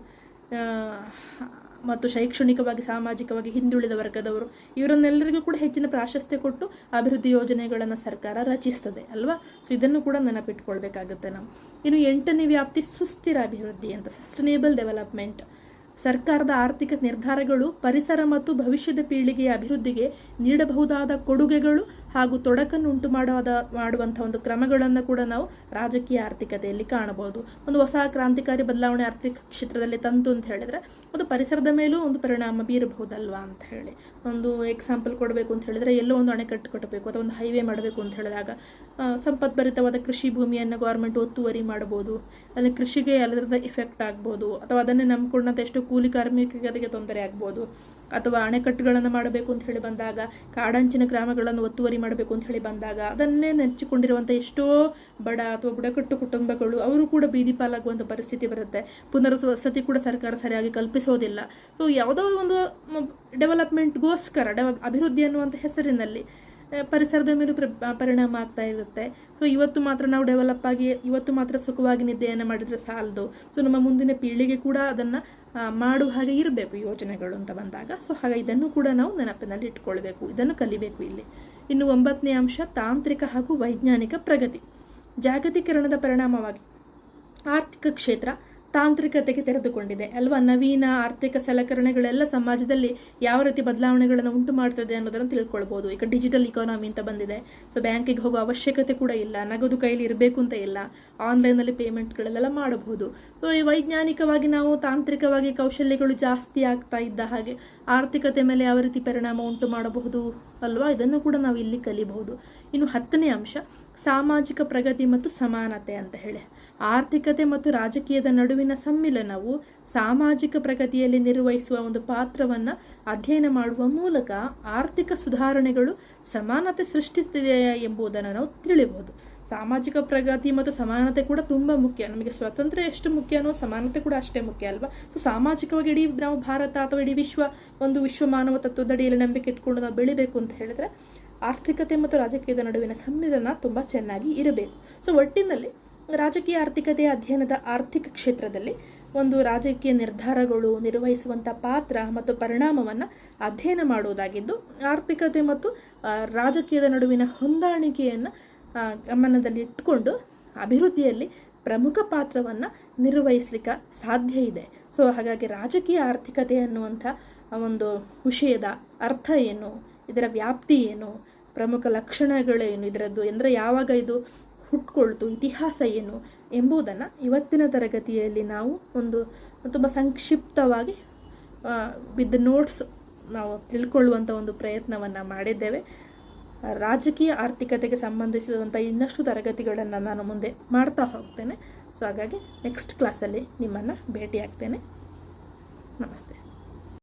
ಮತ್ತು ಶೈಕ್ಷಣಿಕವಾಗಿ ಸಾಮಾಜಿಕವಾಗಿ ಹಿಂದುಳಿದ ವರ್ಗದವರು ಇವರನ್ನೆಲ್ಲರಿಗೂ ಕೂಡ ಹೆಚ್ಚಿನ ಪ್ರಾಶಸ್ತ್ಯ ಕೊಟ್ಟು ಅಭಿವೃದ್ಧಿ ಯೋಜನೆಗಳನ್ನು ಸರ್ಕಾರ ರಚಿಸ್ತದೆ ಅಲ್ವಾ. ಸೊ ಇದನ್ನು ಕೂಡ ನೆನಪಿಟ್ಕೊಳ್ಬೇಕಾಗುತ್ತೆ ನಾವು. ಇನ್ನು 8ನೇ ವ್ಯಾಪ್ತಿ ಸುಸ್ಥಿರ ಅಭಿವೃದ್ಧಿ ಅಂತ, ಸಸ್ಟನೇಬಲ್ ಡೆವಲಪ್ಮೆಂಟ್. ಸರ್ಕಾರದ ಆರ್ಥಿಕ ನಿರ್ಧಾರಗಳು ಪರಿಸರ ಮತ್ತು ಭವಿಷ್ಯದ ಪೀಳಿಗೆಯ ಅಭಿವೃದ್ಧಿಗೆ ನೀಡಬಹುದಾದ ಕೊಡುಗೆಗಳು ಹಾಗೂ ತೊಡಕನ್ನು ಉಂಟು ಮಾಡುವಂಥ ಒಂದು ಕ್ರಮಗಳನ್ನು ಕೂಡ ನಾವು ರಾಜಕೀಯ ಆರ್ಥಿಕತೆಯಲ್ಲಿ ಕಾಣಬಹುದು. ಒಂದು ಹೊಸ ಕ್ರಾಂತಿಕಾರಿ ಬದಲಾವಣೆ ಆರ್ಥಿಕ ಕ್ಷೇತ್ರದಲ್ಲಿ ತಂತು ಅಂತ ಹೇಳಿದ್ರೆ ಅದು ಪರಿಸರದ ಮೇಲೂ ಒಂದು ಪರಿಣಾಮ ಬೀರಬಹುದಲ್ವಾ ಅಂತ ಹೇಳಿ. ಒಂದು ಎಕ್ಸಾಂಪಲ್ ಕೊಡಬೇಕು ಅಂತ ಹೇಳಿದ್ರೆ, ಎಲ್ಲೋ ಒಂದು ಅಣೆಕಟ್ಟು ಕಟ್ಟಬೇಕು ಅಥವಾ ಒಂದು ಹೈವೇ ಮಾಡಬೇಕು ಅಂತ ಹೇಳಿದಾಗ ಸಂಪತ್ಭರಿತವಾದ ಕೃಷಿ ಭೂಮಿಯನ್ನು ಗೌರ್ಮೆಂಟ್ ಒತ್ತುವರಿ ಮಾಡಬಹುದು. ಅಲ್ಲಿ ಕೃಷಿಗೆ ಎಲ್ಲದರದ ಎಫೆಕ್ಟ್ ಆಗ್ಬೋದು, ಅಥವಾ ಅದನ್ನೇ ನಂಬಿಕೊಂಡಂಥ ಎಷ್ಟು ಕೂಲಿ ಕಾರ್ಮಿಕರಿಗೆ ತೊಂದರೆ ಆಗ್ಬೋದು. ಅಥವಾ ಅಣೆಕಟ್ಟುಗಳನ್ನು ಮಾಡಬೇಕು ಅಂತ ಹೇಳಿ ಬಂದಾಗ, ಕಾಡಂಚಿನ ಗ್ರಾಮಗಳನ್ನು ಒತ್ತುವರಿ ಮಾಡಬೇಕು ಅಂತ ಹೇಳಿ ಬಂದಾಗ ಅದನ್ನೇ ನೆಚ್ಚಿಕೊಂಡಿರುವಂಥ ಎಷ್ಟೋ ಬಡ ಅಥವಾ ಬುಡಕಟ್ಟು ಕುಟುಂಬಗಳು ಅವರು ಕೂಡ ಬೀದಿ ಪಾಲಾಗುವಂಥ ಪರಿಸ್ಥಿತಿ ಬರುತ್ತೆ. ಪುನರ್ವಸತಿ ಕೂಡ ಸರ್ಕಾರ ಸರಿಯಾಗಿ ಕಲ್ಪಿಸೋದಿಲ್ಲ. ಸೊ ಯಾವುದೋ ಒಂದು ಡೆವಲಪ್ಮೆಂಟ್ಗೋಸ್ಕರ ಅಭಿವೃದ್ಧಿ ಅನ್ನುವಂಥ ಹೆಸರಿನಲ್ಲಿ ಪರಿಸರದ ಮೇಲೂ ಪರಿಣಾಮ ಆಗ್ತಾ ಇರುತ್ತೆ. ಸೊ ಇವತ್ತು ಮಾತ್ರ ನಾವು ಡೆವಲಪ್ ಆಗಿ ಇವತ್ತು ಮಾತ್ರ ಸುಖವಾಗಿ ನಿದ್ದೆಯನ್ನು ಮಾಡಿದರೆ ಸಾಲದು. ಸೊ ನಮ್ಮ ಮುಂದಿನ ಪೀಳಿಗೆ ಕೂಡ ಅದನ್ನು ಮಾಡುವ ಹಾಗೆ ಇರಬೇಕು ಯೋಜನೆಗಳು ಅಂತ ಬಂದಾಗ. ಸೊ ಹಾಗೆ ಇದನ್ನು ಕೂಡ ನಾವು ನೆನಪಿನಲ್ಲಿ ಇಟ್ಕೊಳ್ಬೇಕು, ಇದನ್ನು ಕಲಿಬೇಕು ಇಲ್ಲಿ. ಇನ್ನು 9ನೇ ಅಂಶ ತಾಂತ್ರಿಕ ಹಾಗೂ ವೈಜ್ಞಾನಿಕ ಪ್ರಗತಿ. ಜಾಗತೀಕರಣದ ಪರಿಣಾಮವಾಗಿ ಆರ್ಥಿಕ ಕ್ಷೇತ್ರ ತಾಂತ್ರಿಕತೆಗೆ ತೆರೆದುಕೊಂಡಿದೆ ಅಲ್ವಾ. ನವೀನ ಆರ್ಥಿಕ ಸಲಕರಣೆಗಳೆಲ್ಲ ಸಮಾಜದಲ್ಲಿ ಯಾವ ರೀತಿ ಬದಲಾವಣೆಗಳನ್ನು ಉಂಟು ಮಾಡ್ತದೆ ಅನ್ನೋದನ್ನು ತಿಳ್ಕೊಳ್ಬೋದು. ಈಗ ಡಿಜಿಟಲ್ ಇಕಾನಮಿ ಅಂತ ಬಂದಿದೆ. ಸೊ ಬ್ಯಾಂಕಿಗೆ ಹೋಗೋ ಅವಶ್ಯಕತೆ ಕೂಡ ಇಲ್ಲ, ನಗದು ಕೈಲಿ ಇರಬೇಕು ಅಂತ ಇಲ್ಲ, ಆನ್ಲೈನಲ್ಲಿ ಪೇಮೆಂಟ್ಗಳೆಲ್ಲ ಮಾಡಬಹುದು. ಸೊ ಈ ವೈಜ್ಞಾನಿಕವಾಗಿ ನಾವು ತಾಂತ್ರಿಕವಾಗಿ ಕೌಶಲ್ಯಗಳು ಜಾಸ್ತಿ ಆಗ್ತಾ ಇದ್ದ ಹಾಗೆ ಆರ್ಥಿಕತೆ ಮೇಲೆ ಯಾವ ರೀತಿ ಪರಿಣಾಮ ಉಂಟು ಮಾಡಬಹುದು ಅಲ್ವಾ, ಇದನ್ನು ಕೂಡ ನಾವು ಇಲ್ಲಿ ಕಲಿಬಹುದು. ಇನ್ನು 10ನೇ ಅಂಶ ಸಾಮಾಜಿಕ ಪ್ರಗತಿ ಮತ್ತು ಸಮಾನತೆ ಅಂತ ಹೇಳಿ. ಆರ್ಥಿಕತೆ ಮತ್ತು ರಾಜಕೀಯದ ನಡುವಿನ ಸಮ್ಮಿಲನವು ಸಾಮಾಜಿಕ ಪ್ರಗತಿಯಲ್ಲಿ ನಿರ್ವಹಿಸುವ ಒಂದು ಪಾತ್ರವನ್ನು ಅಧ್ಯಯನ ಮಾಡುವ ಮೂಲಕ ಆರ್ಥಿಕ ಸುಧಾರಣೆಗಳು ಸಮಾನತೆ ಸೃಷ್ಟಿಸುತ್ತಿದೆಯಾ ಎಂಬುದನ್ನು ನಾವು ತಿಳಿಯಬಹುದು. ಸಾಮಾಜಿಕ ಪ್ರಗತಿ ಮತ್ತು ಸಮಾನತೆ ಕೂಡ ತುಂಬ ಮುಖ್ಯ. ನಮಗೆ ಸ್ವಾತಂತ್ರ್ಯ ಎಷ್ಟು ಮುಖ್ಯನೋ ಸಮಾನತೆ ಕೂಡ ಅಷ್ಟೇ ಮುಖ್ಯ ಅಲ್ವಾ. ಸೊ ಸಾಮಾಜಿಕವಾಗಿ ಇಡೀ ನಾವು ಭಾರತ ಅಥವಾ ಇಡೀ ವಿಶ್ವ ಮಾನವ ತತ್ವದಡಿಯಲ್ಲಿ ನಂಬಿಕೆ ಇಟ್ಕೊಂಡು ನಾವು ಬೆಳಿಬೇಕು ಅಂತ ಹೇಳಿದ್ರೆ ಆರ್ಥಿಕತೆ ಮತ್ತು ರಾಜಕೀಯದ ನಡುವಿನ ಸಮ್ಮಿಲನ ತುಂಬ ಚೆನ್ನಾಗಿ ಇರಬೇಕು. ಸೊ ಒಟ್ಟಿನಲ್ಲಿ ರಾಜಕೀಯ ಆರ್ಥಿಕತೆಯ ಅಧ್ಯಯನದ ಆರ್ಥಿಕ ಕ್ಷೇತ್ರದಲ್ಲಿ ಒಂದು ರಾಜಕೀಯ ನಿರ್ಧಾರಗಳು ನಿರ್ವಹಿಸುವಂಥ ಪಾತ್ರ ಮತ್ತು ಪರಿಣಾಮವನ್ನು ಅಧ್ಯಯನ ಮಾಡುವುದಾಗಿದ್ದು, ಆರ್ಥಿಕತೆ ಮತ್ತು ರಾಜಕೀಯದ ನಡುವಿನ ಹೊಂದಾಣಿಕೆಯನ್ನು ಗಮನದಲ್ಲಿ ಇಟ್ಟುಕೊಂಡು ಅಭಿವೃದ್ಧಿಯಲ್ಲಿ ಪ್ರಮುಖ ಪಾತ್ರವನ್ನು ನಿರ್ವಹಿಸಲಿಕ್ಕೆ ಸಾಧ್ಯ ಇದೆ. ಸೊ ಹಾಗಾಗಿ ರಾಜಕೀಯ ಆರ್ಥಿಕತೆ ಅನ್ನುವಂಥ ಒಂದು ವಿಷಯದ ಅರ್ಥ ಏನು, ಇದರ ವ್ಯಾಪ್ತಿ ಏನು, ಪ್ರಮುಖ ಲಕ್ಷಣಗಳೇನು, ಇದರದ್ದು ಅಂದರೆ ಯಾವಾಗ ಇದು ಹುಟ್ಕೊಳ್ತು, ಇತಿಹಾಸ ಏನು ಎಂಬುದನ್ನು ಇವತ್ತಿನ ತರಗತಿಯಲ್ಲಿ ನಾವು ಒಂದು ತುಂಬ ಸಂಕ್ಷಿಪ್ತವಾಗಿ ವಿತ್ ನೋಟ್ಸ್ ನಾವು ತಿಳ್ಕೊಳ್ಳುವಂಥ ಒಂದು ಪ್ರಯತ್ನವನ್ನು ಮಾಡಿದ್ದೇವೆ. ರಾಜಕೀಯ ಆರ್ಥಿಕತೆಗೆ ಸಂಬಂಧಿಸಿದಂಥ ಇನ್ನಷ್ಟು ತರಗತಿಗಳನ್ನು ನಾನು ಮುಂದೆ ಮಾಡ್ತಾ ಹೋಗ್ತೇನೆ. ಸೊ ಹಾಗಾಗಿ ನೆಕ್ಸ್ಟ್ ಕ್ಲಾಸಲ್ಲಿ ನಿಮ್ಮನ್ನು ಭೇಟಿ ಆಗ್ತೇನೆ. ನಮಸ್ತೆ.